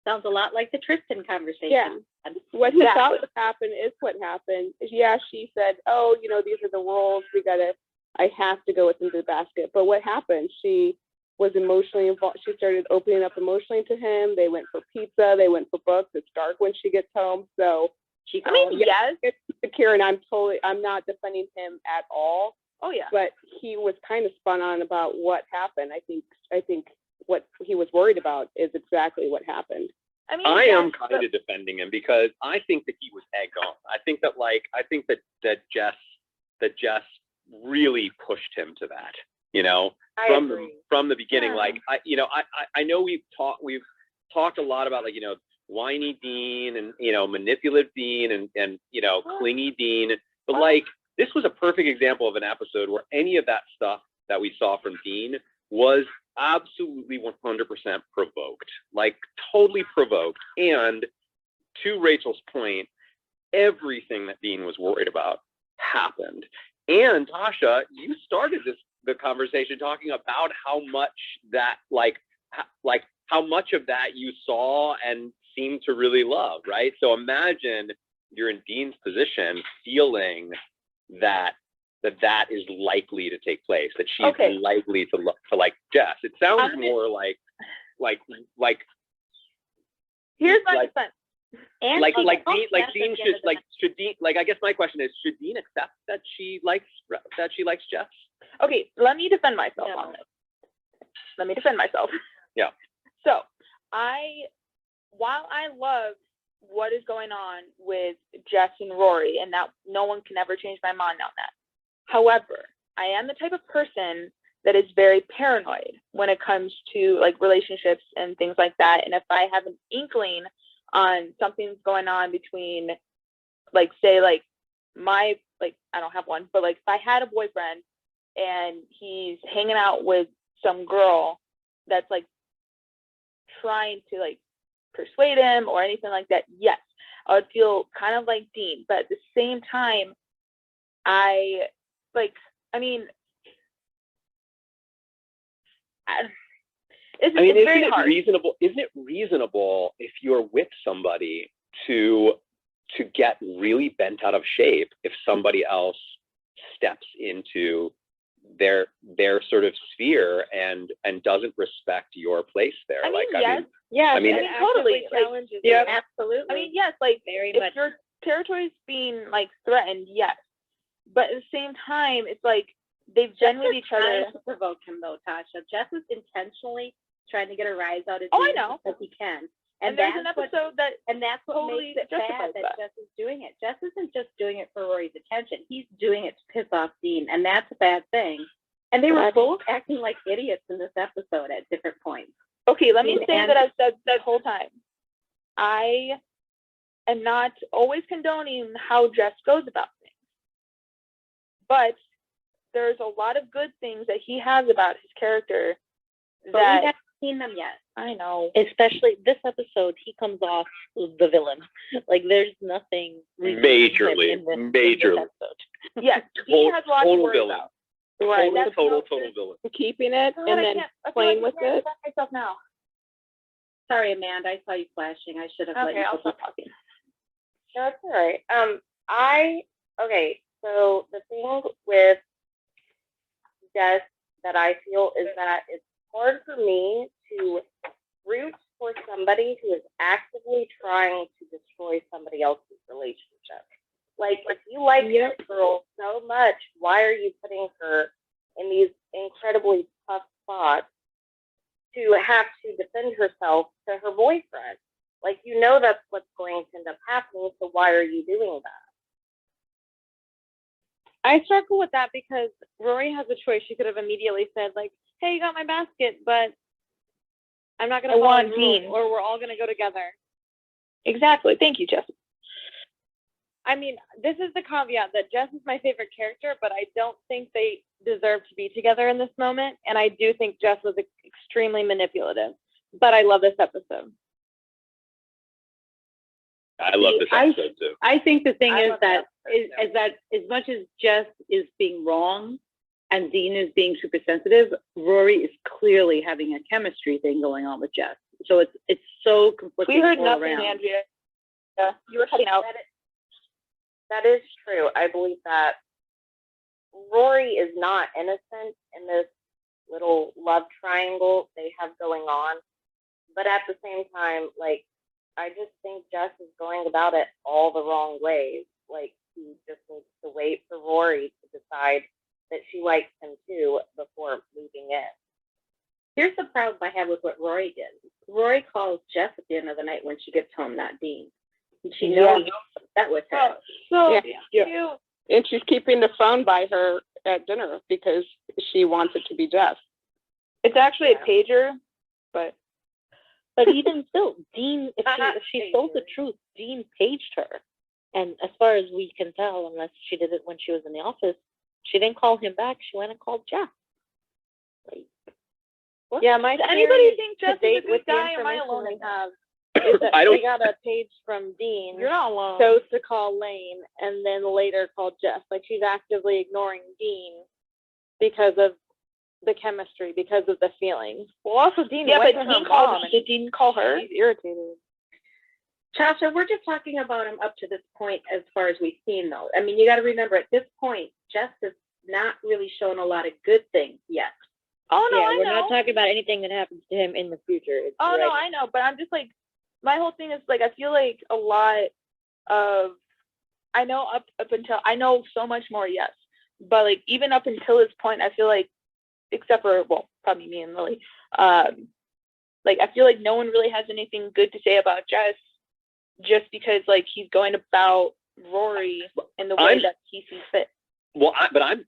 Sounds a lot like the Tristan conversation. Yeah. What he thought would happen is what happened. Yeah, she said, "Oh, these are the rules. We gotta I have to go with him to the basket. But what happened? She was emotionally involved. She started opening up emotionally to him. They went for pizza. They went for books. It's dark when she gets home. So she called. Yes. It's secure, and I'm not defending him at all. Oh yeah. But he was kind of spun on about what happened. I think what he was worried about is exactly what happened. I mean, I yes, am kind of defending him because I think that he was egged on. I think that Jess really pushed him to that, you know, from the beginning. Yeah. I know we've talked a lot about, like, you know, whiny Dean and, you know, manipulative Dean and you know, clingy Dean, but like, this was a perfect example of an episode where any of that stuff that we saw from Dean was absolutely 100% provoked, like totally provoked. And to Rachel's point, everything that Dean was worried about happened. And Tasha, you started the conversation talking about how much that, like how much of that you saw and seemed to really love, right? So imagine you're in Dean's position, feeling that is likely to take place, that she's likely to like Jess. It sounds more like here's my defense. And Dean should Dean, like, I guess my question is, should Dean accept that she likes Jess? Okay, let me defend myself on this. Let me defend myself. Yeah. So while I love what is going on with Jess and Rory, and that no one can ever change my mind on that. However, I am the type of person that is very paranoid when it comes to like relationships and things like that. And if I have an inkling on something's going on between, like, say, like I don't have one, but like if I had a boyfriend and he's hanging out with some girl that's like trying to like persuade him or anything like that, yes, I would feel kind of like Dean. But at the same time, isn't it reasonable if you're with somebody to get really bent out of shape if somebody else steps into their sort of sphere and doesn't respect your place there? Totally. Challenges. Yeah, absolutely. I mean, yes, like very if much. your territory is being like threatened, yes. But at the same time, it's like they've genuinely each other to provoke him though, Tasha. Jess is intentionally trying to get a rise out of I know. because he can. And there's an episode that's what totally makes it bad that Jess is doing it. Jess isn't just doing it for Rory's attention. He's doing it to piss off Dean, and that's a bad thing. And they were both acting like idiots in this episode at different points. Okay, let me say that I've said that whole time. I am not always condoning how Jess goes about things. But there's a lot of good things that he has about his character But we haven't seen them yet. I know. Especially this episode, he comes off the villain. Like, there's nothing majorly. Yes, he has a lot to worry about. Right. Total villain. Keeping it and then playing with it. Myself now. Sorry, Amanda, I saw you flashing. I should have let you I'll stop talking. No, it's all right. So the thing with Jess that I feel is that it's hard for me to root for somebody who is actively trying to destroy somebody else's relationship. Like, if you like this girl so much, why are you putting her in these incredibly tough spots to have to defend herself to her boyfriend? Like, you know that's what's going to end up happening, so why are you doing that? I struggle with that because Rory has a choice. She could have immediately said, like, hey, you got my basket, but I'm not going to follow the rules, or we're all going to go together. Exactly. Thank you, Jess. I mean, this is the caveat that Jess is my favorite character, but I don't think they deserve to be together in this moment. And I do think Jess was extremely manipulative, but I love this episode. I love this episode too. I think the thing is that as much as Jess is being wrong and Dean is being super sensitive, Rory is clearly having a chemistry thing going on with Jess. So it's so conflicting. We heard all nothing, around. Andrea. Yeah, you were cutting out. That is true. I believe that Rory Rory is not innocent in this little love triangle they have going on. But at the same time, like, I just think Jess is going about it all the wrong ways. Like, he just needs to wait for Rory to decide that she likes him too before moving in. Here's the problem I have with what Rory did. Rory calls Jess at the end of the night when she gets home, not Dean. And she knows that was her. So, You, and she's keeping the phone by her at dinner because she wants it to be Jess. it's actually a pager, but But even still, Dean, if she told the truth, Dean paged her. And as far as we can tell, unless she did it when she was in the office, she didn't call him back. She went and called Jeff. Like, what? Yeah, my does anybody theory think to Jess is date a good with the guy? Or am I information alone they in that? have is that I don't- they got a page from Dean, You're not alone. chose to call Lane, and then later called Jess. Like, she's actively ignoring Dean because of the chemistry, because of the feelings. Well, also Dean Yeah, went but to her Dean called- mom. Did Dean call her? She's irritated. Tasha, we're just talking about him up to this point as far as we've seen, though. I mean, you got to remember, at this point, Jess has not really shown a lot of good things yet. Oh no, Yeah, I we're know. not talking about anything that happens to him in the future. It's Oh no, right I know, but I'm just like, my whole thing is like, I feel like a lot of, I know up until, I know so much more, yes, but like even up until this point, I feel like, except for, well, probably me and Lily, like I feel like no one really has anything good to say about Jess, just because like he's going about Rory in the way that he sees fit. Well,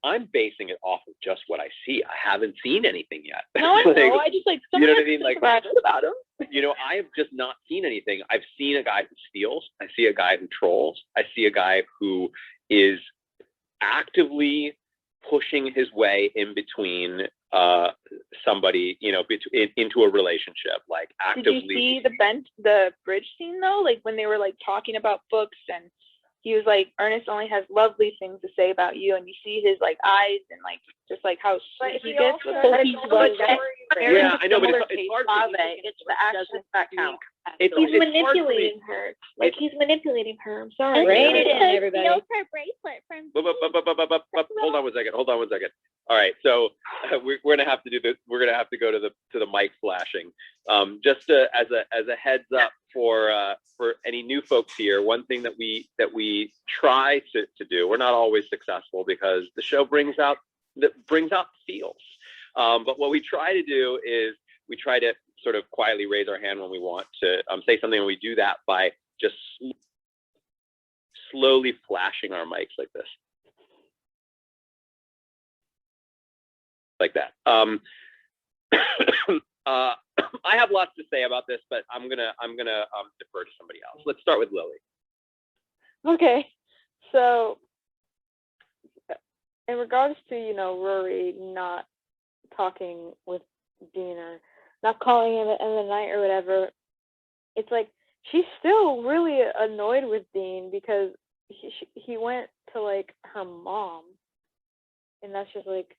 I'm basing it off of just what I see. I haven't seen anything yet. No, I Like, know. I just like you know someone what I mean? Like, about him. you know, I have just not seen anything. I've seen a guy who steals. I see a guy who trolls. I see a guy who is actively pushing his way in between somebody, you know, into a relationship, like actively. Did you see the bridge scene though? Like when they were like talking about books and he was like, Ernest only has lovely things to say about you, and you see his like eyes and like just like how sweet he gets with her. Yeah, I know, but it's hard for me. It's the actions that count. It's He's hard for me. manipulating her. Like, he's manipulating her. I'm sorry. Rein it in, everybody. everybody. her bracelet from Hold on one second. All right, so we're gonna have to do this. We're gonna have to go to the mic flashing. Just as a heads up for any new folks here, one thing that we try to do. We're not always successful because the show brings out feels. But what we try to do is we try to sort of quietly raise our hand when we want to say something, and we do that by just slowly flashing our mics like this. Like that. I have lots to say about this, but I'm gonna defer to somebody else. Let's start with Lily. Okay, so in regards to, you know, Rory not talking with Dean or not calling him in the night or whatever, it's like she's still really annoyed with Dean because he went to like her mom, and that's just like,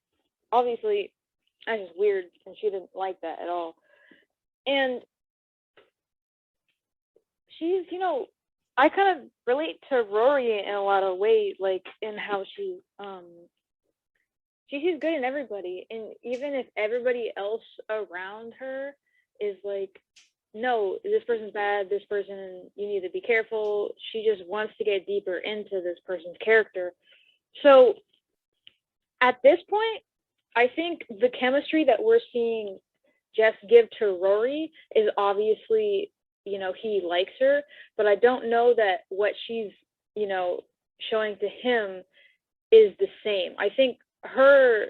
obviously that's just weird, and she didn't like that at all. And she's, you know, I kind of relate to Rory in a lot of ways, like in how she's good in everybody, and even if everybody else around her is like, no, this person's bad, this person, you need to be careful, she just wants to get deeper into this person's character. So at this point, I think the chemistry that we're seeing Jess give to Rory is obviously, you know, he likes her, but I don't know that what she's, you know, showing to him is the same. I think her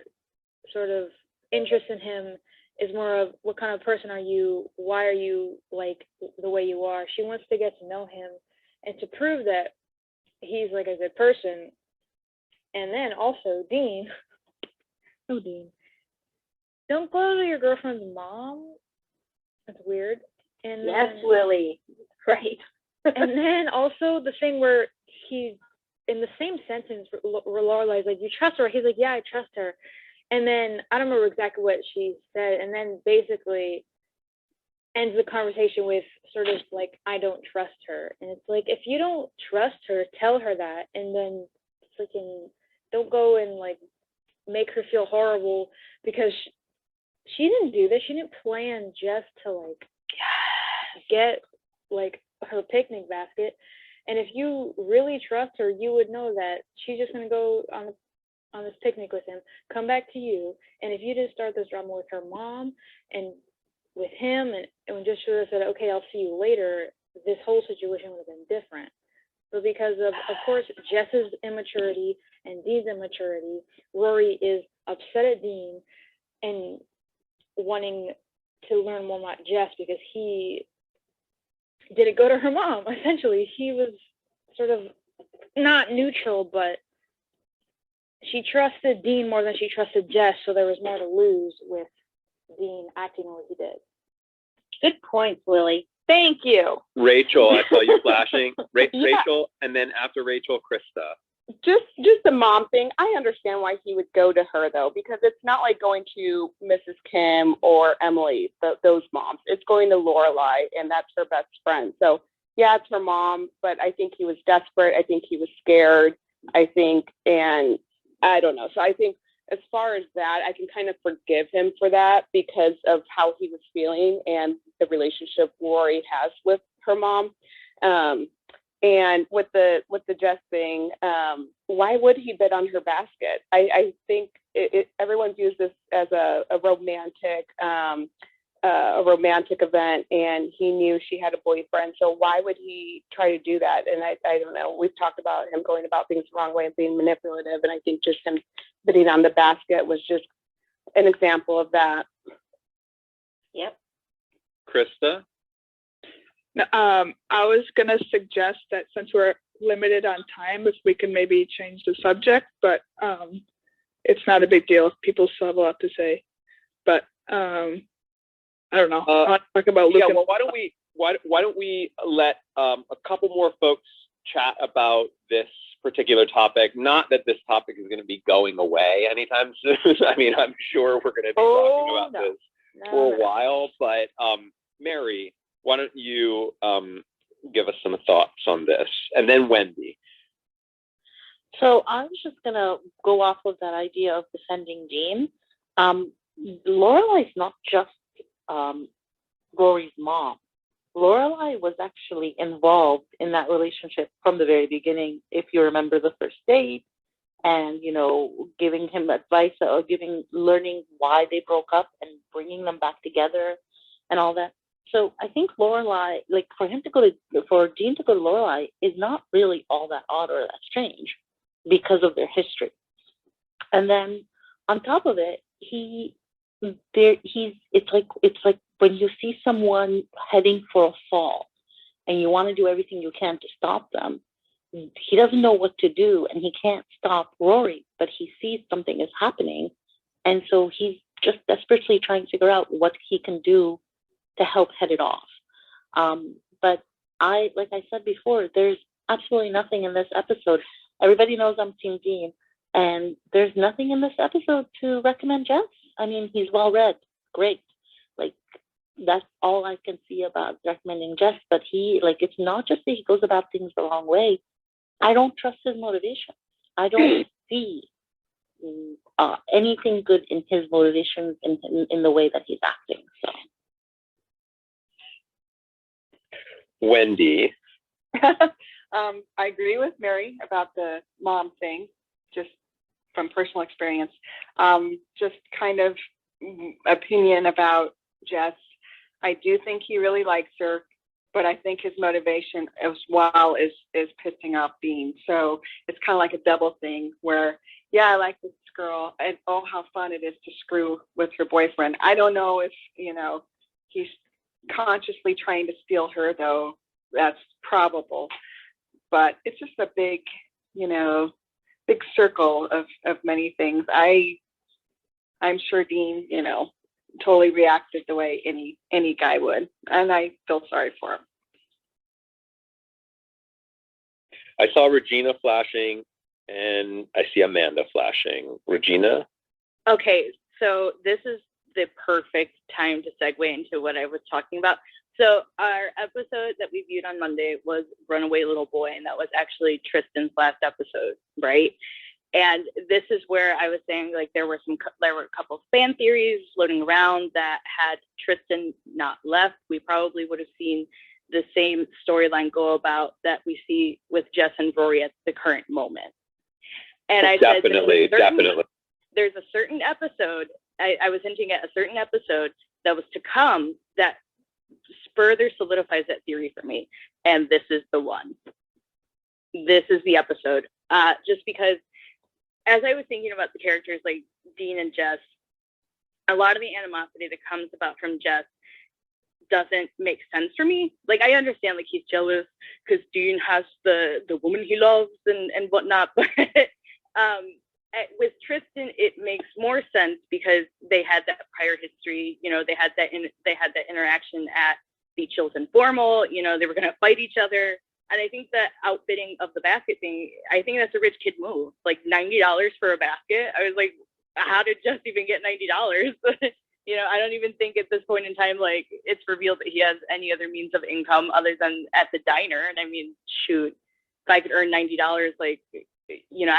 sort of interest in him is more of, what kind of person are you? Why are you like the way you are? She wants to get to know him and to prove that he's like a good person. And then also Dean, oh Dean, don't go to your girlfriend's mom. That's weird. And Yes, then, Lily. right. And then also the thing where he's in the same sentence where Lorelai's like, you trust her? He's like, yeah, I trust her. And then I don't remember exactly what she said, and then basically ends the conversation with sort of like, I don't trust her. And it's like, if you don't trust her, tell her that, and then freaking don't go and like make her feel horrible because she didn't do this. She didn't plan just to like get like her picnic basket. And if you really trust her, you would know that she's just gonna go on this picnic with him, come back to you, and if you didn't start this drama with her mom and with him, and just should have said, okay, I'll see you later, this whole situation would have been different. But because of course, Jess's immaturity and Dean's immaturity, Rory is upset at Dean and wanting to learn more about Jess because he didn't go to her mom. Essentially, he was sort of not neutral, but she trusted Dean more than she trusted Jess, so there was more to lose with Dean acting the way he did. Good point, Lily. Thank you. Rachel, I saw you flashing. Rachel, and then after Rachel, Krista. Just the mom thing. I understand why he would go to her though, because it's not like going to Mrs. Kim or Emily, those moms. It's going to Lorelai, and that's her best friend. So yeah, it's her mom, but I think he was desperate. I think he was scared. And I don't know. So I think as far as that, I can kind of forgive him for that because of how he was feeling and the relationship Rory has with her mom. And with the Jess thing, why would he bid on her basket? I think everyone views this as a romantic event, and he knew she had a boyfriend. So why would he try to do that? And I don't know. We've talked about him going about things the wrong way and being manipulative, and I think just him bidding on the basket was just an example of that. Yep. Krista? I was going to suggest that since we're limited on time, if we can maybe change the subject, but it's not a big deal if people still have a lot to say. But I don't know. I want to talk about Luke. Yeah, well, why don't we let a couple more folks chat about this particular topic? Not that this topic is going to be going away anytime soon. I mean, I'm sure we're going to be talking about this for a while. But Mary, why don't you give us some thoughts on this? And then Wendy. So I was just going to go off of that idea of defending Dean. Lorelai's not just Rory's mom. Lorelai was actually involved in that relationship from the very beginning. If you remember the first date, and giving him advice or learning why they broke up and bringing them back together and all that. So I think Lorelai, like for Dean to go to Lorelai is not really all that odd or that strange because of their history. And then on top of it, it's like when you see someone heading for a fall and you want to do everything you can to stop them, he doesn't know what to do and he can't stop Rory, but he sees something is happening. And so he's just desperately trying to figure out what he can do to help head it off. But like I said before, there's absolutely nothing in this episode. Everybody knows I'm Team Dean, and there's nothing in this episode to recommend Jess. I mean, he's well read, great. Like that's all I can see about recommending Jess. But it's not just that he goes about things the wrong way. I don't trust his motivation. I don't see anything good in his motivation in the way that he's acting. So. Wendy. I agree with Mary about the mom thing, just from personal experience. Just kind of opinion about Jess. I do think he really likes her, but I think his motivation as well is pissing off Dean. So it's kind of like a double thing where, yeah, I like this girl, and oh, how fun it is to screw with her boyfriend. I don't know if, he's consciously trying to steal her, though. That's probable. But it's just a big circle of many things. I'm sure Dean, totally reacted the way any guy would, and I feel sorry for him. I saw Regina flashing, and I see Amanda flashing. Regina? Okay, so this is the perfect time to segue into what I was talking about. So our episode that we viewed on Monday was Runaway Little Boy, and that was actually Tristan's last episode, right? And this is where I was saying, like, there were a couple of fan theories floating around that had Tristan not left, we probably would have seen the same storyline go about that we see with Jess and Rory at the current moment. And I definitely, said, there's a certain episode, I was hinting at a certain episode that was to come that further solidifies that theory for me. And this is the one. This is the episode. Just because as I was thinking about the characters like Dean and Jess, a lot of the animosity that comes about from Jess doesn't make sense for me. Like, I understand, like, he's jealous because Dean has the woman he loves and whatnot, but with Tristan, it makes more sense because they had that prior history. You know, they had that interaction at the Chills Informal. You know, they were going to fight each other. And I think that outbidding of the basket thing, I think that's a rich kid move. Like $90 for a basket. I was like, how did Jess even get $90? You know, I don't even think at this point in time, like, it's revealed that he has any other means of income other than at the diner. And I mean, shoot, if I could earn $90, like, you know,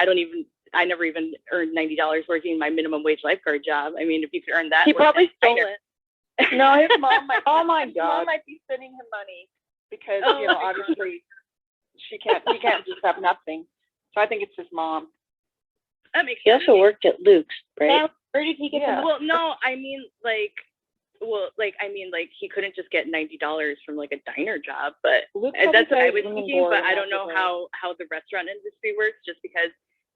I never even earned $90 working my minimum wage lifeguard job. I mean, if you could earn that. He probably stole it. No, his mom might. Oh my His God. mom might be sending him money because you know obviously he can't just have nothing. So I think it's his mom. That makes He sense. also worked at Luke's, right? Now, where did he get the Well, no, I mean, like, he couldn't just get $90 from like a diner job, but Luke that's what I was probably thinking. But bored I don't know after how the restaurant industry works, just because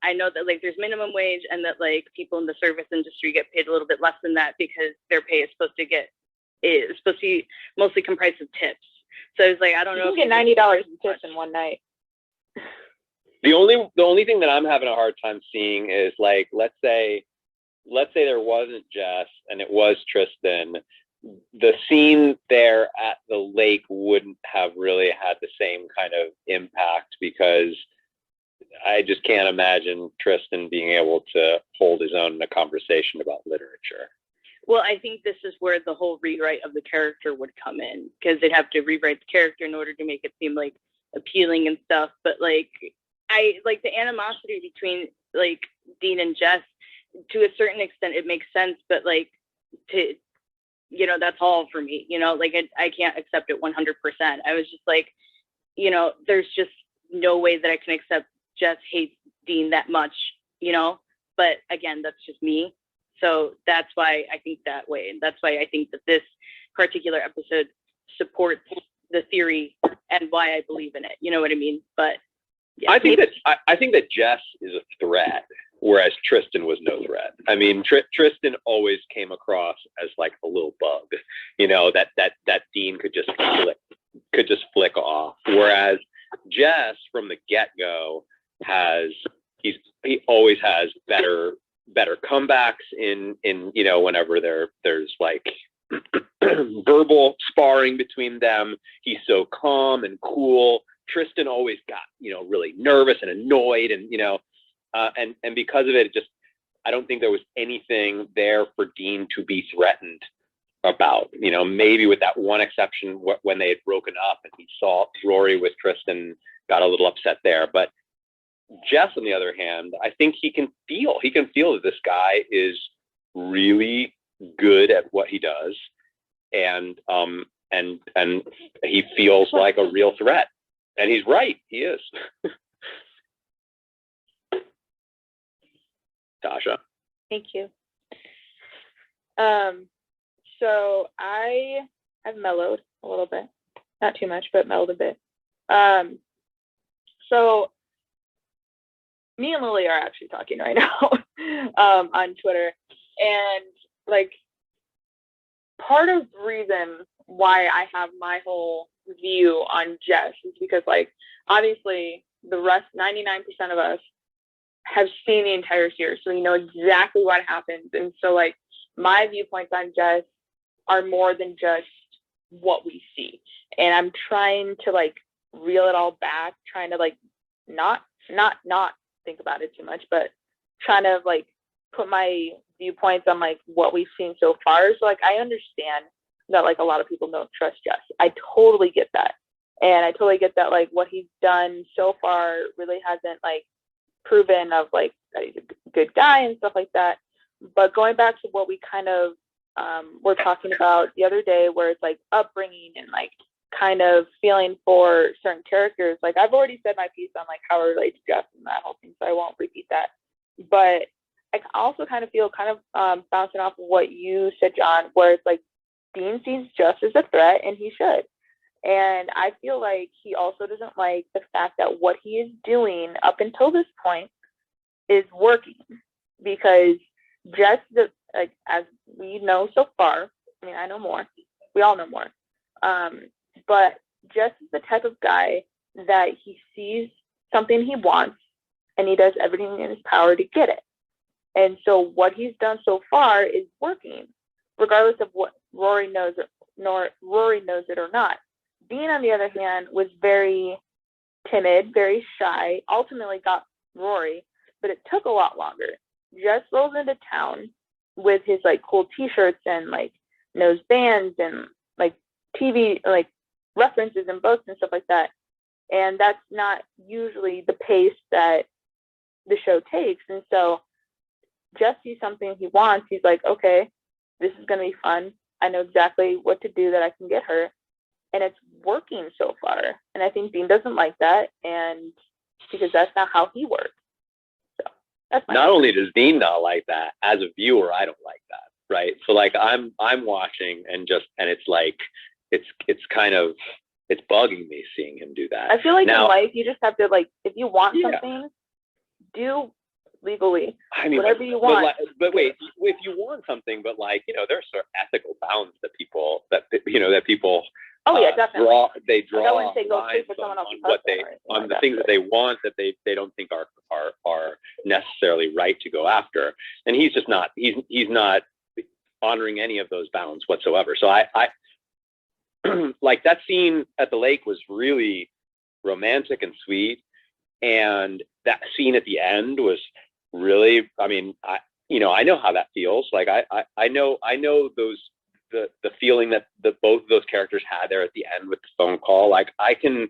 I know that, like, there's minimum wage and that, like, people in the service industry get paid a little bit less than that because their pay is supposed to be mostly comprised of tips. So I was like, I don't know. You can get $90 in tips in one night. The only thing that I'm having a hard time seeing is, like, let's say there wasn't Jess and it was Tristan. The scene there at the lake wouldn't have really had the same kind of impact because I just can't imagine Tristan being able to hold his own in a conversation about literature. Well, I think this is where the whole rewrite of the character would come in, because they'd have to rewrite the character in order to make it seem like appealing and stuff. But like, I like the animosity between like Dean and Jess to a certain extent, it makes sense. But like, to, you know, that's all for me, you know, like I can't accept it 100%. I was just like, you know, there's just no way that I can accept Jess hates Dean that much, you know, but again, that's just me. So that's why I think that way. And that's why I think that this particular episode supports the theory and why I believe in it. You know what I mean? But yeah, I think that Jess is a threat, whereas Tristan was no threat. I mean, Tristan always came across as like a little bug, you know, that Dean could just flick off. Whereas Jess from the get-go he always has better comebacks in you know, whenever there's like verbal sparring between them. He's so calm and cool. Tristan always got, you know, really nervous and annoyed, and you know, and because of it, I don't think there was anything there for Dean to be threatened about. You know, maybe with that one exception when they had broken up and he saw Rory with Tristan, got a little upset there. But Jess, on the other hand, I think he can feel that this guy is really good at what he does, and he feels like a real threat. And he's right, he is. Tasha. Thank you. So I have mellowed a little bit, not too much, but mellowed a bit. So me and Lily are actually talking right now on Twitter, and like part of the reason why I have my whole view on Jess is because, like, obviously the rest 99% of us have seen the entire series, so we know exactly what happens. And so like my viewpoints on Jess are more than just what we see, and I'm trying to like reel it all back, trying to like not think about it too much, but trying to like put my viewpoints on like what we've seen so far. So like I understand that like a lot of people don't trust Jess. I totally get that. And I totally get that like what he's done so far really hasn't like proven of like that he's a good guy and stuff like that. But going back to what we kind of were talking about the other day, where it's like upbringing and like kind of feeling for certain characters. Like I've already said my piece on like how I relate to Jeff and that whole thing, so I won't repeat that. But I also kind of feel bouncing off of what you said, John, where it's like Dean sees Jeff as a threat, and he should. And I feel like he also doesn't like the fact that what he is doing up until this point is working, because Jess, like as we know so far, I mean, I know more. We all know more. But Jess is the type of guy that he sees something he wants, and he does everything in his power to get it. And so what he's done so far is working, regardless of what Rory knows it or not. Dean, on the other hand, was very timid, very shy, ultimately got Rory, but it took a lot longer. Jess rolls into town with his like cool t-shirts and like knows bands and like TV like references and books and stuff like that. And that's not usually the pace that the show takes. And so Jess sees something he wants. He's like, okay, this is going to be fun. I know exactly what to do that I can get her. And it's working so far. And I think Dean doesn't like that. And because that's not how he works. So that's my not only does Dean not like that, as a viewer, I don't like that. Right. So like I'm watching and it's like, it's kind of, it's bugging me seeing him do that. I feel like now, in life, you just have to like, if you want something, do legally, I mean, whatever you want. But wait, if you want something, but like, you know, there's sort of ethical bounds that people, Oh yeah, definitely. They draw lines on what on the things that they want that they don't think are necessarily right to go after. And he's just not, he's not honoring any of those bounds whatsoever. So I like that scene at the lake was really romantic and sweet. And that scene at the end was really, I mean, I know how that feels. Like I know those, the feeling that both of those characters had there at the end with the phone call. Like I can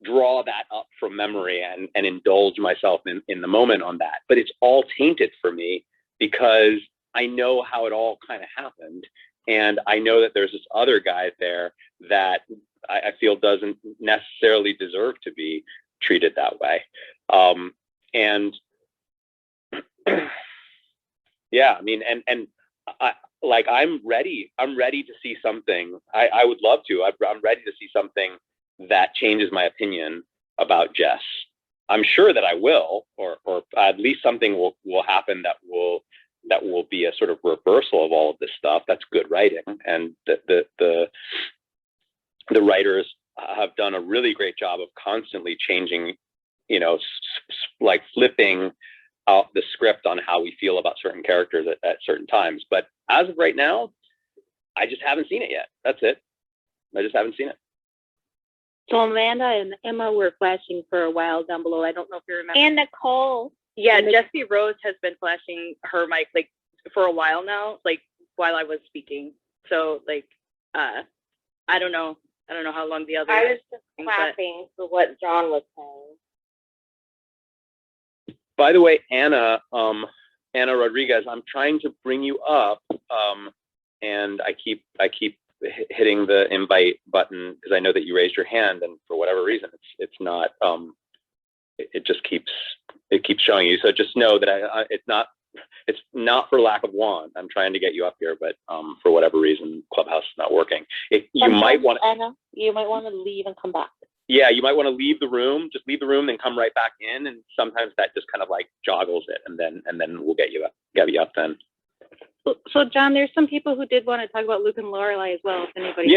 draw that up from memory and indulge myself in the moment on that. But it's all tainted for me because I know how it all kind of happened. And I know that there's this other guy there that I feel doesn't necessarily deserve to be treated that way. And yeah, I mean, and I'm ready to see something. I would love to. I'm ready to see something that changes my opinion about Jess. I'm sure that I will, or at least something will happen that will be a sort of reversal of all of this stuff. That's good writing, and the writers have done a really great job of constantly changing, like flipping out the script on how we feel about certain characters at certain times. But as of right now, I just haven't seen it yet. That's it. I just haven't seen it. So Amanda and Emma were flashing for a while down below. I don't know if you remember. And Nicole. Yeah, Jessie Rose has been flashing her mic like for a while now, like while I was speaking. So like, I don't know how long the other. I was just clapping for what John was saying. By the way, Anna Rodriguez, I'm trying to bring you up, and I keep hitting the invite button because I know that you raised your hand, and for whatever reason, it's not. It just keeps showing you. So just know that it's not for lack of want. I'm trying to get you up here, but for whatever reason, Clubhouse is not working. You might want to leave and come back. Yeah, you might want to leave the room. Just leave the room, then come right back in. And sometimes that just kind of like joggles it, and then we'll get you up then. So John, there's some people who did want to talk about Luke and Lorelai as well. If anybody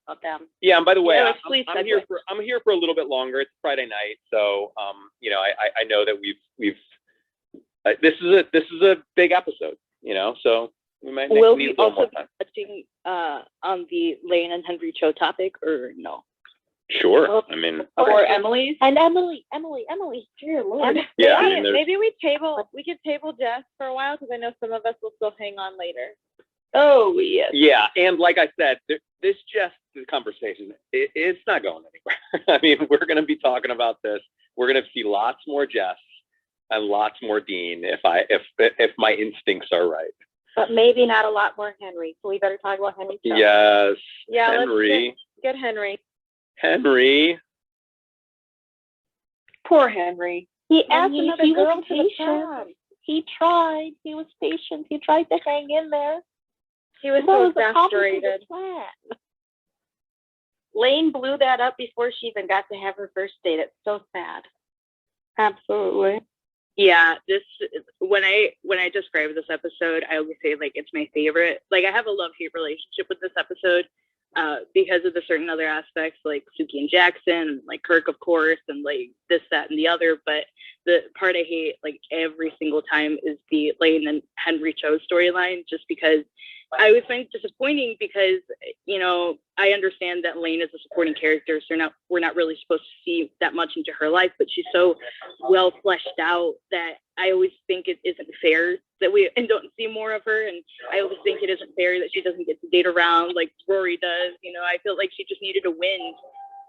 about them. Yeah, and by the way, I'm here for a little bit longer. It's Friday night, so I know that we've this is a big episode, so we might need a little more time. Touching on the Lane and Henry Cho topic, or no? Sure. I mean, or Emily's and Emily, dear Lord. Yeah, Maybe we could table Jess for a while because I know some of us will still hang on later. Oh, yes. Yeah, and like I said, this just the conversation. It's not going anywhere. I mean, we're going to be talking about this. We're going to see lots more Jess and lots more Dean if my instincts are right. But maybe not a lot more Henry. So we better talk about Henry. Yes. Yeah, Henry. let's get Henry. Henry. Poor Henry. He asked another he girl was to the prom. He tried. He was patient. He tried to hang in there. He was so exasperated. Lane blew that up before she even got to have her first date. It's so sad. Absolutely. Yeah, when I describe this episode, I always say like it's my favorite. Like I have a love-hate relationship with this episode because of the certain other aspects like Suki and Jackson, and like Kirk, of course, and like this, that, and the other. But the part I hate like every single time is the Lane and Henry Cho storyline, just because I always find it disappointing because, you know, I understand that Lane is a supporting character, so we're not really supposed to see that much into her life, but she's so well fleshed out that I always think it isn't fair that we don't see more of her. And I always think it isn't fair that she doesn't get to date around like Rory does. You know, I feel like she just needed to win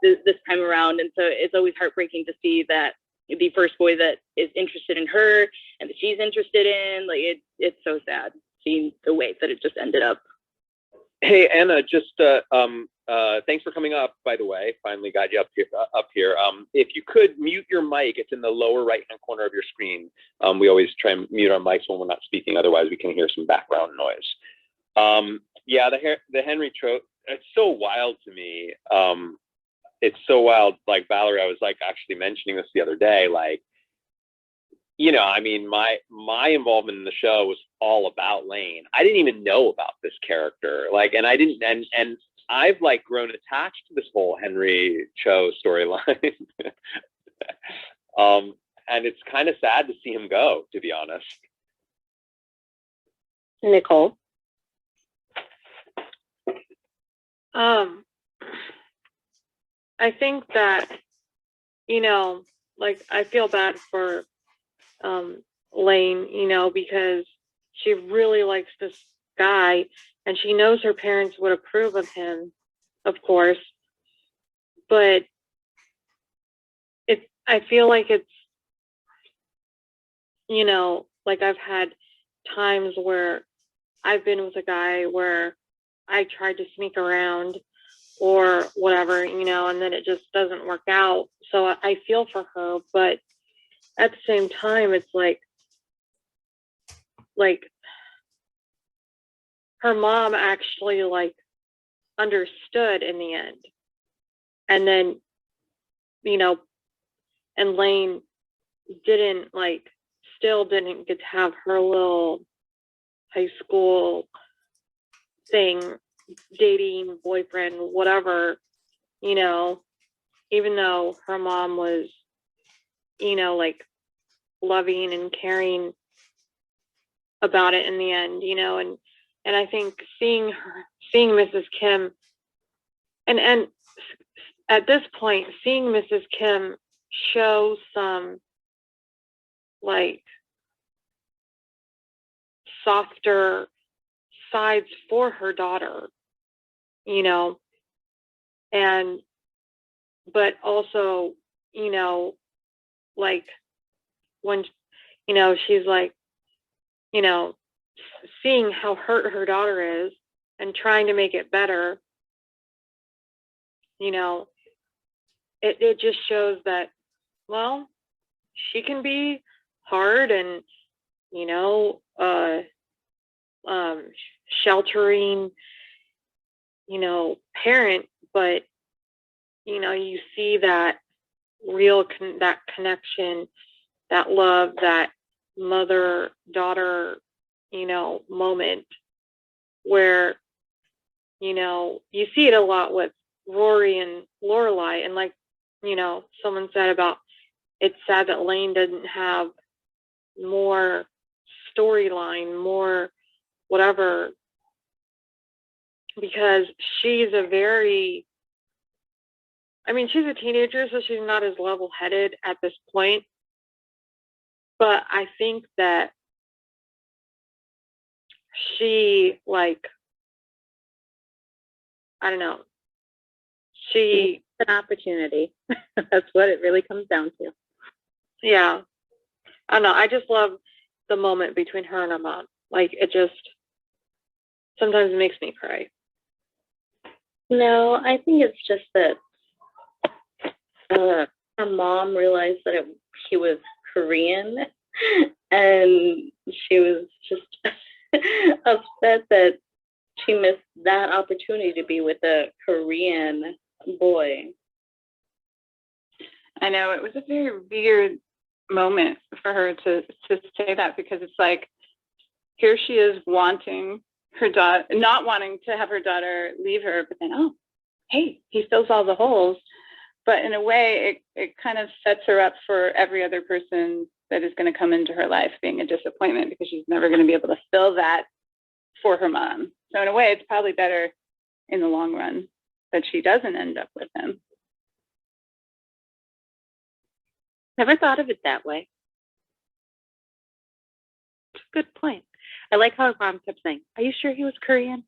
this time around. And so it's always heartbreaking to see that the first boy that is interested in her and that she's interested in, like it's so sad seeing the way that it just ended up. Hey, Anna, just thanks for coming up, by the way. Finally got you up here. If you could mute your mic, it's in the lower right-hand corner of your screen. We always try and mute our mics when we're not speaking, otherwise we can hear some background noise. Yeah, the Henry trope, it's so wild to me. It's so wild, like Valerie, I was like actually mentioning this the other day, like, you know, I mean, my involvement in the show was all about Lane. I didn't even know about this character, like, and I've like grown attached to this whole Henry Cho storyline. And it's kind of sad to see him go, to be honest. Nicole. I think that, you know, like I feel bad for Lane, you know, because she really likes this guy and she knows her parents would approve of him, of course, but I feel like it's, you know, like I've had times where I've been with a guy where I tried to sneak around or whatever, you know, and then it just doesn't work out. So I feel for her, but at the same time, it's like her mom actually like understood in the end. And then, you know, and Lane still didn't get to have her little high school thing, dating, boyfriend, whatever, you know, even though her mom was, you know, like loving and caring about it in the end, you know, and I think seeing Mrs. Kim and at this point, seeing Mrs. Kim show some like softer sides for her daughter, you know, but also, you know, like when, you know, she's like, you know, seeing how hurt her daughter is and trying to make it better, you know, it just shows that, well, she can be hard and, you know, sheltering, you know, parent, but, you know, you see that real that connection, that love, that mother-daughter, you know, moment where, you know, you see it a lot with Rory and Lorelai, and like, you know, someone said about it's sad that Lane doesn't have more storyline, more whatever, because she's a teenager, so she's not as level-headed at this point. But I think that she, like, I don't know, she, An opportunity. That's what it really comes down to. yeah, I don't know, I just love the moment between her and her mom. Like, it just sometimes makes me cry. No, I think it's just that her mom realized that he was Korean, and she was just upset that she missed that opportunity to be with a Korean boy. I know it was a very weird moment for her to say that, because it's like, here she is wanting her daughter, not wanting to have her daughter leave her, but then, oh, hey, he fills all the holes. But in a way, it kind of sets her up for every other person that is going to come into her life being a disappointment, because she's never going to be able to fill that for her mom. So in a way, it's probably better in the long run that she doesn't end up with him. Never thought of it that way. It's a good point. I like how her mom kept saying, "Are you sure he was Korean?"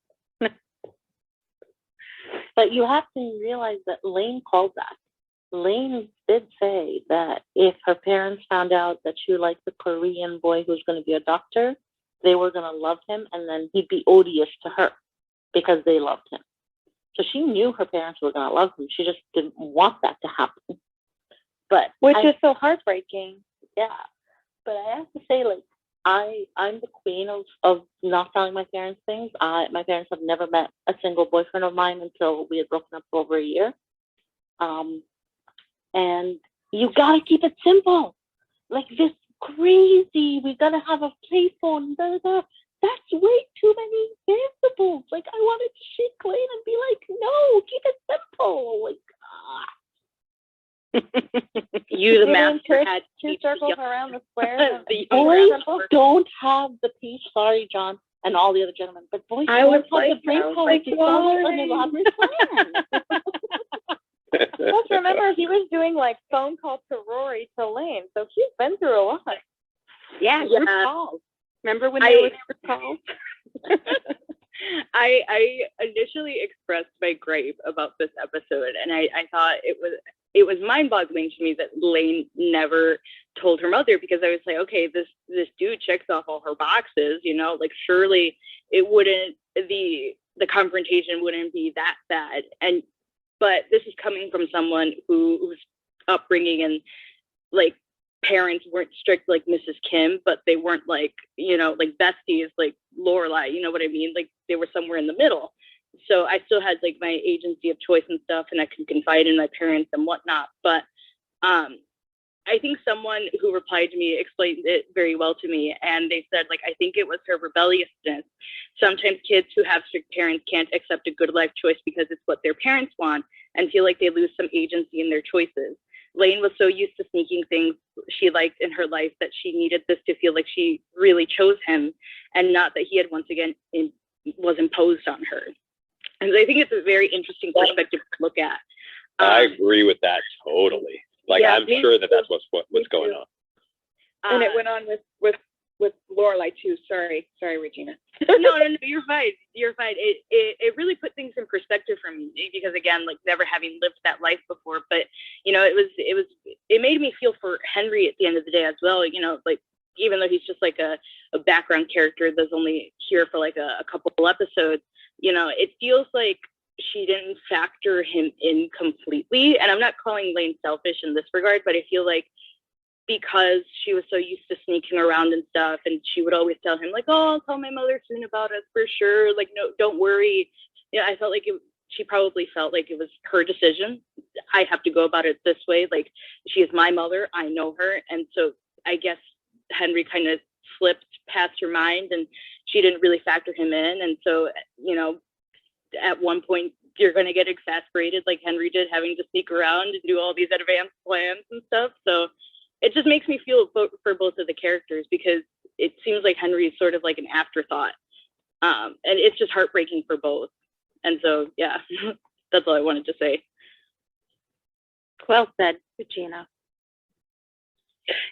But you have to realize that Lane called that. Lane did say that if her parents found out that she liked the Korean boy who's going to be a doctor, they were going to love him, and then he'd be odious to her because they loved him. So she knew her parents were going to love him. She just didn't want that to happen. But Which is so heartbreaking. yeah. But I have to say, like, I'm the queen of not telling my parents things. My parents have never met a single boyfriend of mine until we had broken up for over a year. And you gotta keep it simple. Like, this crazy, we gotta have a play phone, blah, blah. That's way too many variables. Like, I wanted to shake Lane and be like, no, keep it simple. Like, You, the You master, mean had two circles around the square. boys don't have the peach. Sorry, John, and all the other gentlemen, but boys I don't was have the like, brain I was power like, to come up with why? an elaborate plan. Plus, remember, he was doing, like, phone calls to Rory to Lane, so he's been through a lot. Yeah, Yeah. group calls. Remember when there was group calls? I initially expressed my gripe about this episode, and I thought it was mind-boggling to me that Lane never told her mother, because I was like, okay, this dude checks off all her boxes, you know, like, surely it wouldn't, the confrontation wouldn't be that bad. But this is coming from someone whose upbringing and, like, parents weren't strict like Mrs. Kim, but they weren't, like, you know, like besties like Lorelai, you know what I mean? Like, they were somewhere in the middle. So I still had, like, my agency of choice and stuff, and I could confide in my parents and whatnot. But I think someone who replied to me explained it very well to me, and they said, like, I think it was her rebelliousness. Sometimes kids who have strict parents can't accept a good life choice because it's what their parents want, and feel like they lose some agency in their choices. Lane was so used to sneaking things she liked in her life that she needed this to feel like she really chose him, and not that he had once again was imposed on her. And I think it's a very interesting perspective to look at. I agree with that totally. Like, yeah, I'm sure that that's what's going on. And it went on with Lorelai too. Sorry, Regina. no, you're fine. You're fine. It really put things in perspective for me, because, again, like, never having lived that life before, but, you know, it made me feel for Henry at the end of the day as well. You know, like, even though he's just like a background character that's only here for like a couple episodes, you know, it feels like she didn't factor him in completely. And I'm not calling Lane selfish in this regard, but I feel like because she was so used to sneaking around and stuff, and she would always tell him, like, oh, I'll tell my mother soon about us for sure. Like, no, don't worry. You know, I felt like she probably felt like it was her decision. I have to go about it this way. Like, she is my mother. I know her. And so I guess Henry kind of slipped past her mind, and she didn't really factor him in. And so, you know, at one point you're going to get exasperated like Henry did, having to sneak around and do all these advanced plans and stuff. So it just makes me feel for both of the characters, because it seems like Henry is sort of like an afterthought. And it's just heartbreaking for both. And so, yeah, that's all I wanted to say. Well said, Regina.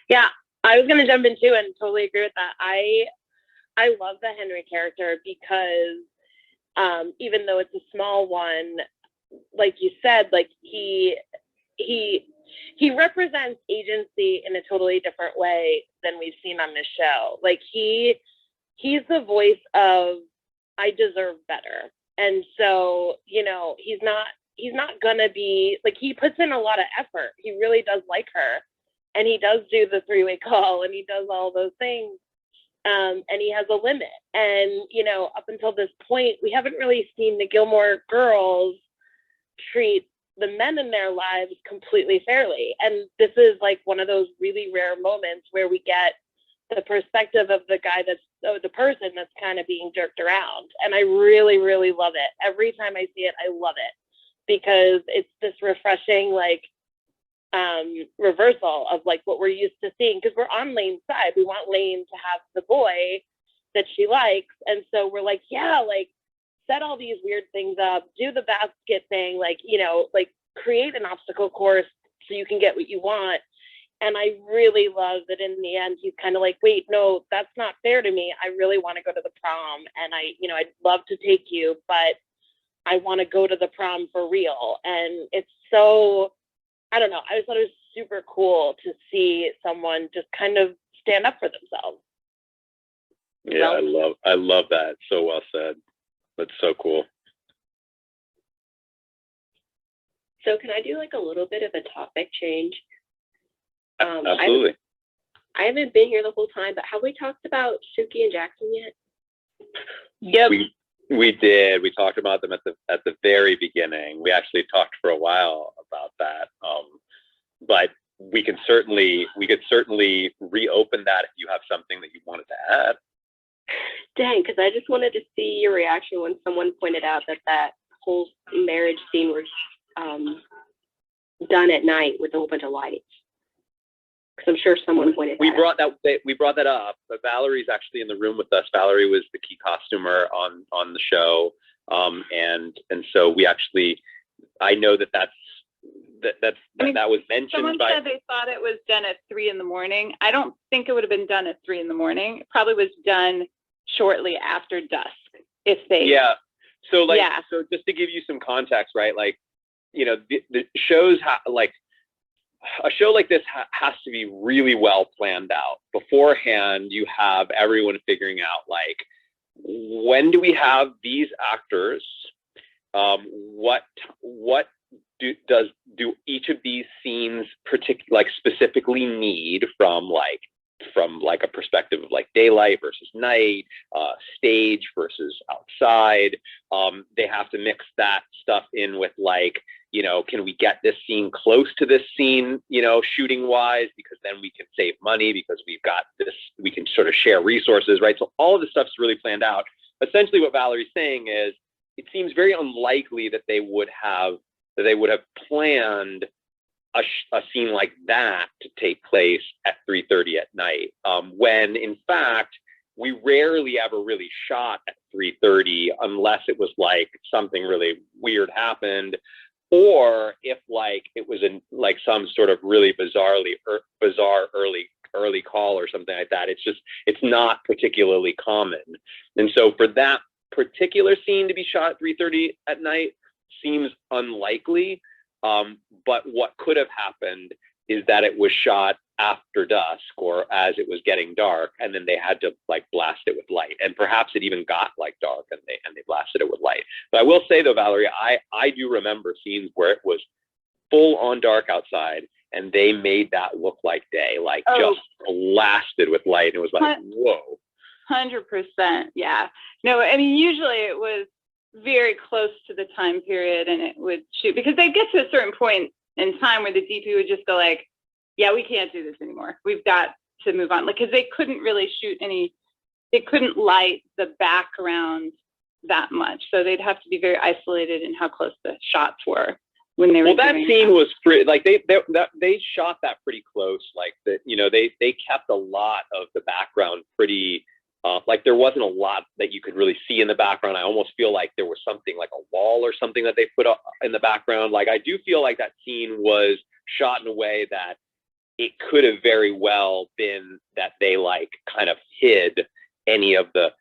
Yeah, I was going to jump in too and totally agree with that. I I love the Henry character because even though it's a small one, like you said, like he represents agency in a totally different way than we've seen on this show. Like he's the voice of I deserve better. And so, you know, he's not gonna be like, he puts in a lot of effort. He really does like her. And he does do the three-way call and he does all those things. And he has a limit. And, you know, up until this point, we haven't really seen the Gilmore girls treat the men in their lives completely fairly. And this is like one of those really rare moments where we get the perspective of the guy the person that's kind of being jerked around. And I really, really love it. Every time I see it, I love it because it's this refreshing, like, reversal of like what we're used to seeing, because we're on Lane's side. We want Lane to have the boy that she likes. And so we're like, yeah, like set all these weird things up, do the basket thing, like, you know, like create an obstacle course so you can get what you want. And I really love that in the end, he's kind of like, wait, no, that's not fair to me. I really want to go to the prom and I'd love to take you, but I want to go to the prom for real. And it's so, I don't know. I just thought it was super cool to see someone just kind of stand up for themselves. Yeah, I love that. So well said. That's so cool. So can I do like a little bit of a topic change? Absolutely. I haven't been here the whole time, but have we talked about Suki and Jackson yet? Yep. We did. We talked about them at the very beginning. We actually talked for a while about that. But we could certainly reopen that if you have something that you wanted to add. Dang, because I just wanted to see your reaction when someone pointed out that whole marriage scene was done at night with a whole bunch of lights. Because I'm sure someone pointed we that brought that up, but Valerie's actually in the room with us. Valerie was the key costumer on the show, and so we actually, I know that was mentioned. Someone said they thought it was done at 3 a.m. I don't think it would have been done at 3 a.m. It probably was done shortly after dusk. So just to give you some context, right? Like, you know, the shows a show like this has to be really well planned out beforehand. You have everyone figuring out like, when do we have these actors? What do each of these scenes specifically need from a perspective of like daylight versus night, stage versus outside. They have to mix that stuff in with like, you know, can we get this scene close to this scene, you know, shooting wise, because then we can save money because we've got this, we can sort of share resources, right? So all of this stuff's really planned out. Essentially what Valerie's saying is it seems very unlikely that they would have planned a scene like that to take place at 3:30 at night, when in fact we rarely ever really shot at 3:30 unless it was like something really weird happened, or if like it was in like some sort of really bizarre early call or something like that. It's not particularly common. And so for that particular scene to be shot at 3:30 at night seems unlikely. But what could have happened is that it was shot after dusk or as it was getting dark, and then they had to like blast it with light. And perhaps it even got like dark and they blasted it with light. But I will say though, Valerie, I do remember scenes where it was full on dark outside and they made that look like day, like just blasted with light. It was like, whoa. 100%. Yeah. No, I mean, usually it was very close to the time period and it would shoot, because they'd get to a certain point in time where the DP would just go like, yeah, we can't do this anymore. We've got to move on. Like, because they couldn't really shoot they couldn't light the background that much. So they'd have to be very isolated in how close the shots were when they were. Well, that scene was pretty, like they shot that pretty close. Like that, you know, they kept a lot of the background pretty, like there wasn't a lot that you could really see in the background. I almost feel like there was something like a wall or something that they put up in the background. Like I do feel like that scene was shot in a way that it could have very well been that they like kind of hid any of the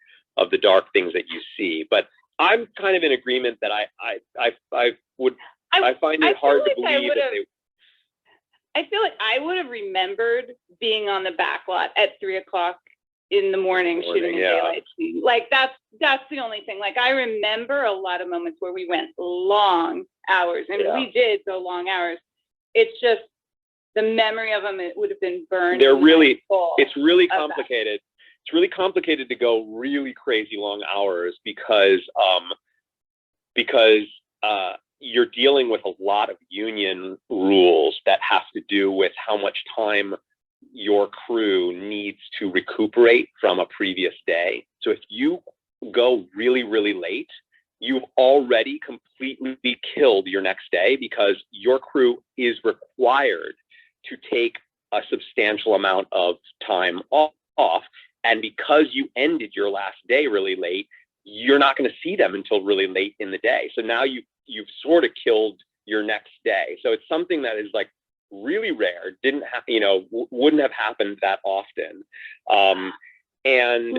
dark things that you see. But I'm kind of in agreement that I find it hard to believe that they. I feel like I would have remembered being on the back lot at 3 o'clock in the morning shooting a daylight scene. Like that's the only thing. Like I remember a lot of moments where we went long hours, and we did go long hours. It's just the memory of them, it would have been burned. It's really complicated. It's really complicated to go really crazy long hours because you're dealing with a lot of union rules that have to do with how much time your crew needs to recuperate from a previous day. So if you go really, really late, you've already completely killed your next day because your crew is required to take a substantial amount of time off. And because you ended your last day really late, you're not going to see them until really late in the day. So now you've sort of killed your next day. So it's something that is like really rare, wouldn't have happened that often. And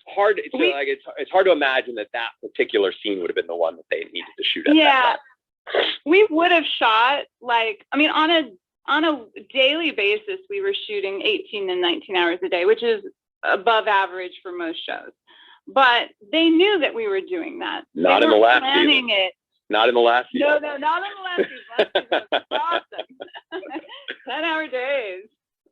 hard. So like it's hard to imagine that particular scene would have been the one that they needed to shoot at. Yeah, we would have shot on a daily basis. We were shooting 18 and 19 hours a day, which is above average for most shows. But they knew that we were doing that. Not in the last season. Not in the last season. No, not in the last season. Last season was awesome. 10-hour days.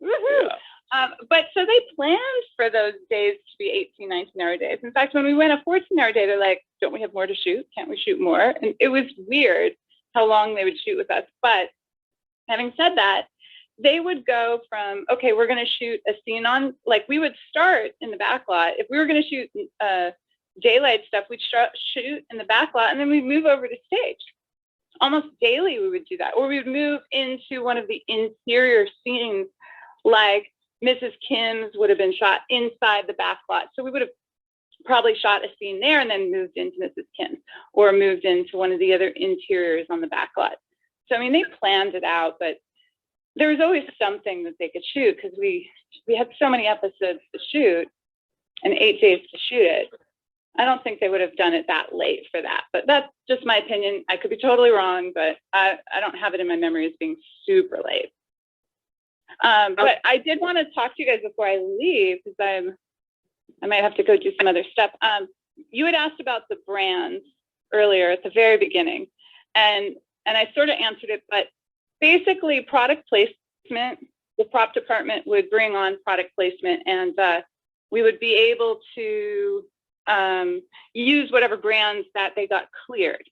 Woohoo! Yeah. But so they planned for those days to be 18, 19-hour days. In fact, when we went a 14-hour day, they're like, don't we have more to shoot? Can't we shoot more? And it was weird how long they would shoot with us. But having said that, they would go from, okay, we're going to shoot a scene on, like we would start in the back lot. If we were going to shoot daylight stuff, we'd shoot in the back lot and then we'd move over to stage. Almost daily we would do that. Or we would move into one of the interior scenes, like Mrs. Kim's would have been shot inside the back lot. So we would have probably shot a scene there and then moved into Mrs. Kim's or moved into one of the other interiors on the back lot. So, I mean, they planned it out, but there was always something that they could shoot because we had so many episodes to shoot and 8 days to shoot it. I don't think they would have done it that late for that, but that's just my opinion. I could be totally wrong, but I don't have it in my memory as being super late. But I did want to talk to you guys before I leave because I might have to go do some other stuff. You had asked about the brands earlier at the very beginning, and I sort of answered it, but basically product placement, the prop department would bring on product placement and we would be able to use whatever brands that they got cleared.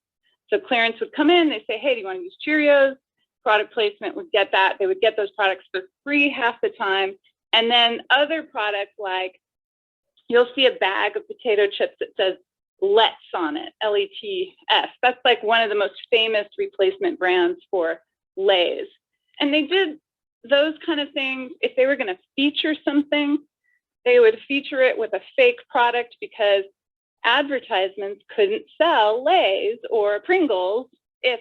So clearance would come in, they say, hey, do you want to use Cheerios? Product placement would get that. They would get those products for free half the time. And then other products, like you'll see a bag of potato chips that says Let's on it, L-E-T-S. That's like one of the most famous replacement brands for Lay's. And they did those kind of things. If they were going to feature something, they would feature it with a fake product because advertisements couldn't sell Lay's or Pringles if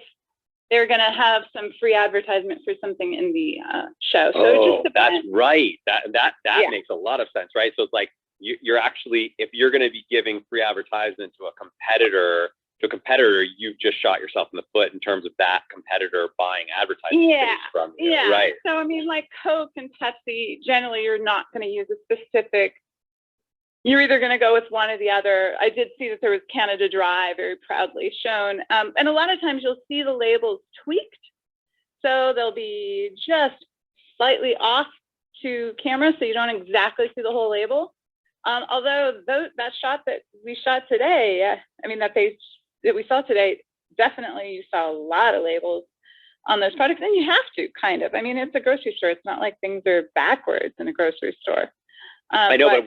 they're going to have some free advertisement for something in the show. So it just depends. That's right. That makes a lot of sense, right? So it's like you're actually, if you're going to be giving free advertisement to a competitor, you've just shot yourself in the foot in terms of that competitor buying advertising from you. Yeah. Right. So I mean, like Coke and Pepsi, generally you're not going to use a specific. You're either going to go with one or the other. I did see that there was Canada Dry very proudly shown. And a lot of times you'll see the labels tweaked. So they'll be just slightly off to camera so you don't exactly see the whole label. Although that shot that we shot today, that we saw today, definitely you saw a lot of labels on those products. And you have to, kind of. I mean, it's a grocery store. It's not like things are backwards in a grocery store. I know,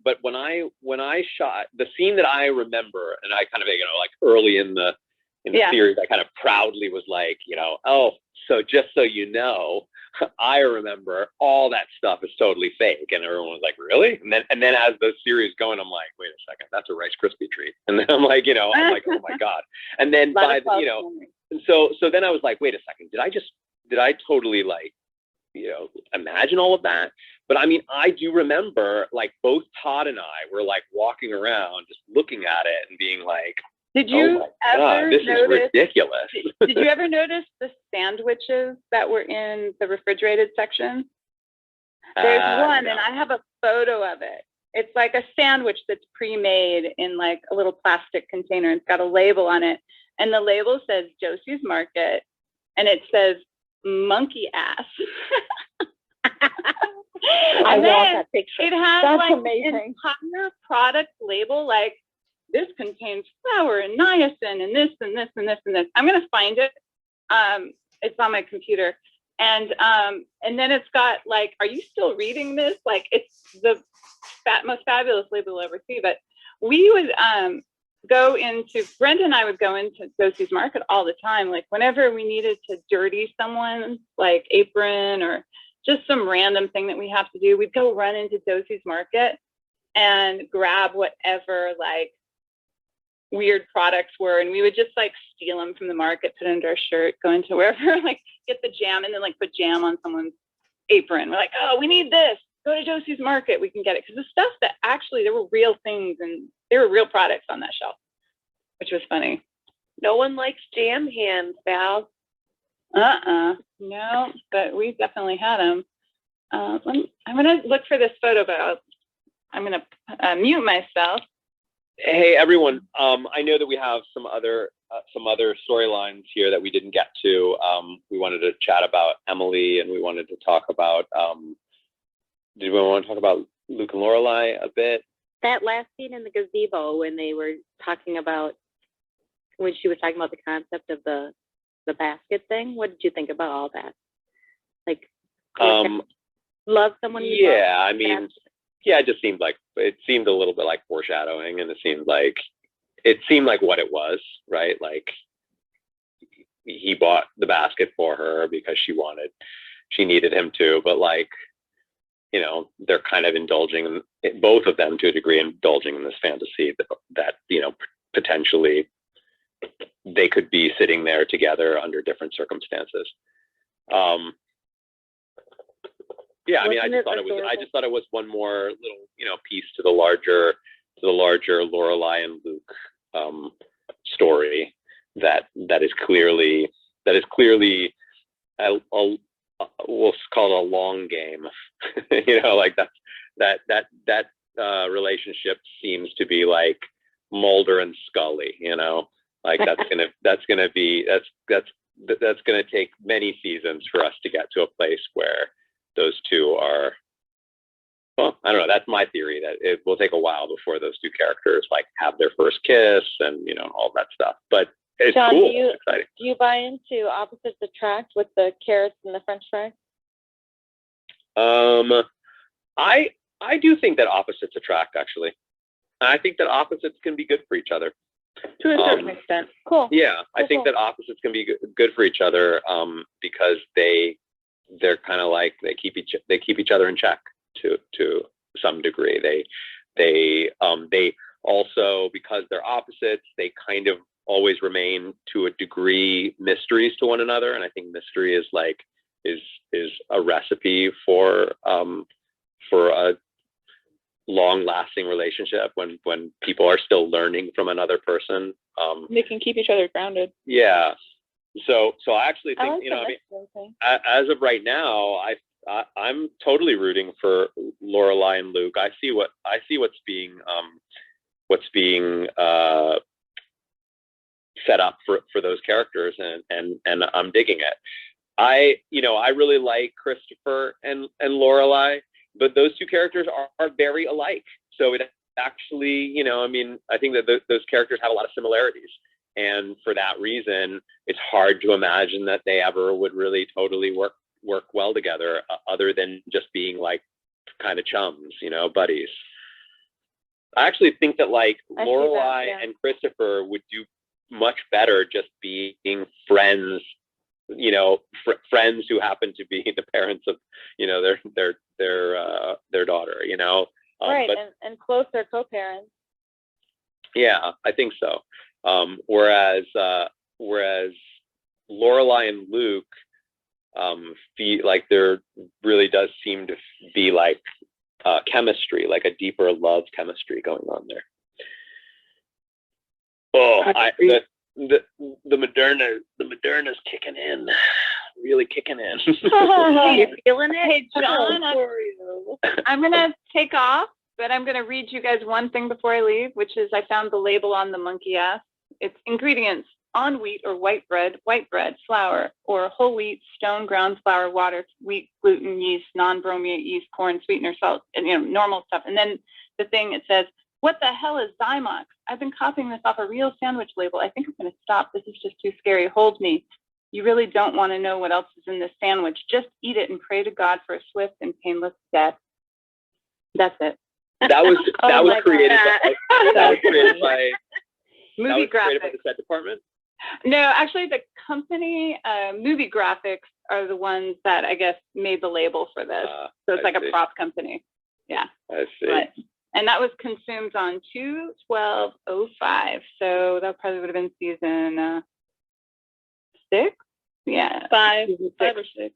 but when I shot the scene that I remember, and I kind of, like early in the series, I kind of proudly was like, oh, so just so you know, I remember all that stuff is totally fake, and everyone was like, really? And then as the series going, I'm like, wait a second, that's a Rice Krispie treat, and then I'm like, oh my god, and then so then I was like, wait a second, did I totally like, imagine all of that? But I mean, I do remember like both Todd and I were like walking around just looking at it and being like, Did oh you my God, ever this is notice? ridiculous. Did you ever notice the sandwiches that were in the refrigerated section? There's one, No. and I have a photo of it. It's like a sandwich that's pre-made in like a little plastic container. It's got a label on it, and the label says Josie's Market, and it says monkey ass. I And want then that picture. it has That's like amazing. an entire product label, like this contains flour and niacin and this and this and this and this. I'm gonna find it. It's on my computer. And then it's got like, are you still reading this? Like it's the most fabulous label you'll ever see. But we would Brenda and I would go into Josie's Market all the time. Like whenever we needed to dirty someone's like apron or just some random thing that we have to do, we'd go run into Josie's Market and grab whatever like weird products were, and we would just like steal them from the market, put it under our shirt, go into wherever, like get the jam, and then like put jam on someone's apron. We're like, oh, we need this. Go to Josie's Market, we can get it. Because the stuff that actually there were real things and there were real products on that shelf, which was funny. No one likes jam hands, Val. No, but we definitely had them. I'm gonna look for this photo, but I'm gonna mute myself. Hey everyone, I know that we have some other storylines here that we didn't get to. We wanted to chat about Emily, and we wanted to talk about. Did we want to talk about Luke and Lorelai a bit? That last scene in the gazebo when they were talking about, when she was talking about the concept of the basket thing, what did you think about all that? Like, love someone you love? Yeah, I mean, yeah, it just seemed a little bit like foreshadowing, and it seemed like what it was, right? Like he bought the basket for her because she needed him to, but like, you know, they're kind of indulging, both of them to a degree, indulging in this fantasy that you know, potentially they could be sitting there together under different circumstances. Yeah, I mean, I just thought it was one more little, you know, piece to the larger Lorelai and Luke story that is clearly we'll call it a long game. You know, like that relationship seems to be like Mulder and Scully. You know, like that's gonna take many seasons for us to get to a place where those two are, well, I don't know. That's my theory, that it will take a while before those two characters like have their first kiss and, you know, all that stuff. But it's John, cool. it's exciting. Do you buy into opposites attract with the carrots and the French fries? I do think that opposites attract, actually. I think that opposites can be good for each other. To a certain extent. Cool. Yeah, I think that opposites can be good for each other because they're kind of like they keep each other in check to some degree. They also, because they're opposites, they kind of always remain to a degree mysteries to one another, and I think mystery is a recipe for a long-lasting relationship when people are still learning from another person. They can keep each other grounded. Yeah. So I actually think, I like you know, I mean, thing. as of right now, I'm totally rooting for Lorelai and Luke. I see what's being set up for those characters, and I'm digging it. I really like Christopher and Lorelai, but those two characters are very alike. So it actually, you know, I mean, I think that those characters have a lot of similarities. And for that reason, it's hard to imagine that they ever would really totally work well together, other than just being like kind of chums, you know, buddies. I actually think that like Lorelai and Christopher would do much better just being friends, you know, friends who happen to be the parents of, you know, their daughter, you know. Right, and closer co-parents. Yeah, I think so. Whereas Lorelai and Luke like there really does seem to be like chemistry, like a deeper love chemistry going on there. Oh, the Moderna's kicking in, really kicking in. You're feeling it? Hey, John, I'm going to take off, but I'm going to read you guys one thing before I leave, which is I found the label on the monkey ass. It's ingredients: on wheat or white bread, flour, or whole wheat, stone ground flour, water, wheat, gluten, yeast, non-bromate yeast, corn, sweetener, salt, and normal stuff. And then the thing, it says, what the hell is Zymox? I've been copying this off a real sandwich label. I think I'm going to stop. This is just too scary. Hold me. You really don't want to know what else is in this sandwich. Just eat it and pray to God for a swift and painless death. That's it. That was created by Movie created by graphics. the set department. No, actually, the company, Movie Graphics, are the ones that I guess made the label for this. So it's like a prop company. Yeah. I see. And that was consumed on 2/12/05. So that probably would have been season 6. Yeah. 5 or 6.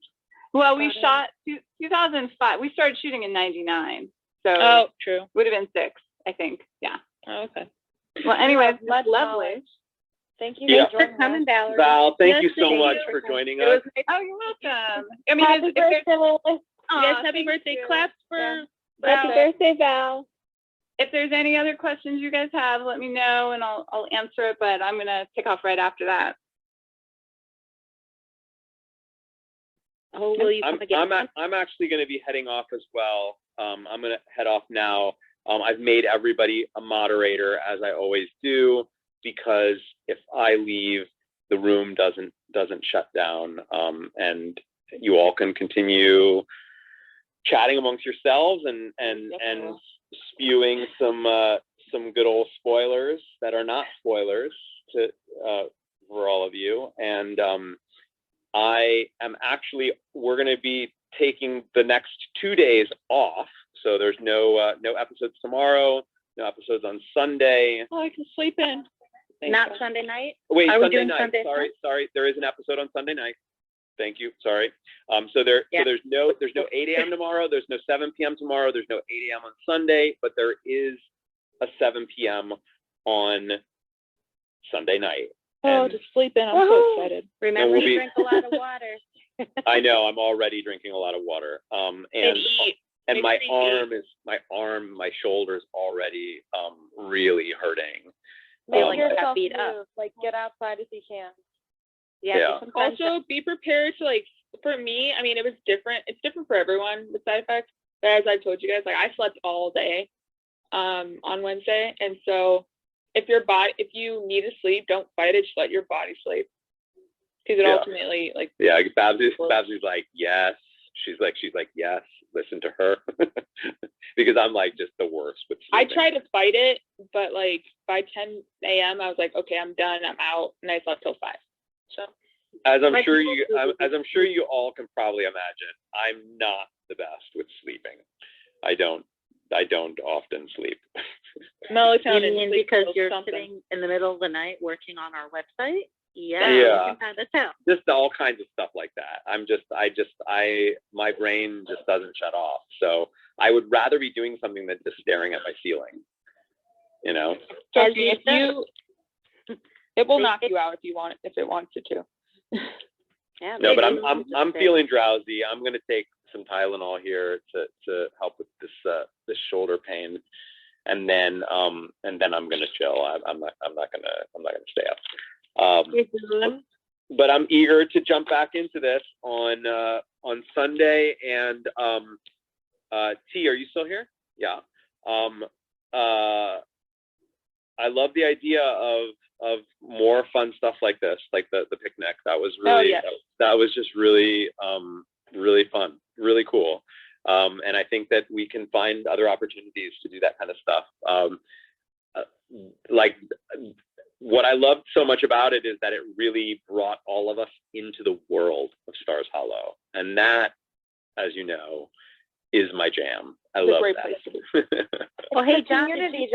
Well, we shot 2005. We started shooting in 99. So true. Would have been 6, I think. Yeah. Oh, okay. Well, anyway, Much lovely. knowledge. Thank you Yeah. for coming, Valerie. Val, thank you so much for joining us. Oh, you're welcome. I mean, Happy birthday. Yes, Happy birthday. Claps for Happy birthday, Val. If there's any other questions you guys have, let me know and I'll answer it, but I'm gonna take off right after that. Oh, will you come again? I'm actually going to be heading off as well. I'm going to head off now. I've made everybody a moderator, as I always do, because if I leave, the room doesn't shut down, and you all can continue chatting amongst yourselves and spewing some good old spoilers that are not spoilers to for all of you. And we're going to be taking the next 2 days off. So there's no episodes tomorrow, no episodes on Sunday. Oh, I can sleep in. Not Sunday night? Wait, Are we Sunday doing night. Sunday Sorry. There is an episode on Sunday night. Thank you. Sorry. So there's no 8 a.m. tomorrow. There's no 7 p.m. tomorrow. There's no 8 a.m. on Sunday, but there is a 7 p.m. on Sunday night. Oh, just sleep in. I'm so excited. Remember to drink a lot of water. I know. I'm already drinking a lot of water. And my shoulder's already really hurting. Make yourself move. Like, get outside if you can. Yeah. Also, be prepared to, like, for me, I mean, it was different. It's different for everyone with side effects. But as I told you guys, like, I slept all day on Wednesday. And so if you need to sleep, don't fight it. Just let your body sleep. Because it ultimately, like. Yeah, Babsy's like, yes. She's like, yes, listen to her. Because I'm like just the worst with sleeping. I tried to fight it, but like by 10 a.m. I was like, okay, I'm done, I'm out, and I slept till 5. So as I'm sure you all can probably imagine, I'm not the best with sleeping. I don't often sleep. Melatonin because you're sitting in the middle of the night working on our website. Yeah. You can kind of tell. Just all kinds of stuff like that. My brain just doesn't shut off. So I would rather be doing something than just staring at my ceiling. You know. So it will knock you out if it wants it to. Yeah. No, but I'm feeling drowsy. I'm gonna take some Tylenol here to help with this shoulder pain, and then I'm gonna chill. I'm not gonna stay up. But I'm eager to jump back into this on Sunday. And T, are you still here? Yeah. I love the idea of more fun stuff like this, like the picnic. That was really that was just really really fun, really cool. And I think that we can find other opportunities to do that kind of stuff. Like what I loved so much about it is that it really brought all of us into the world of Stars Hollow, and that, as you know, is my jam. I love that. Well, hey, John, did you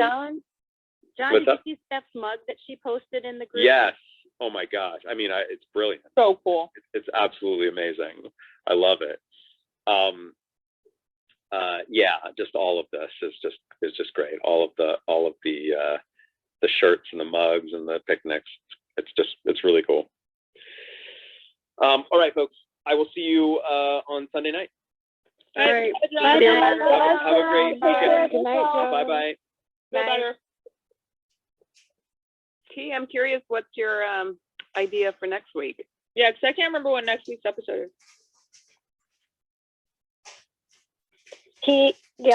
see Steph's mug that she posted in the group? Yes. oh my gosh. I mean, it's brilliant. So cool. It's absolutely amazing. I love it. Yeah, just all of this is just great. All of the shirts and the mugs and the picnics. It's really cool. All right, folks. I will see you on Sunday night. All right. Have a great weekend. Good night, Joe. Bye-bye. Bye. Key, I'm curious, what's your idea for next week? Yeah, because I can't remember what next week's episode is. Yeah.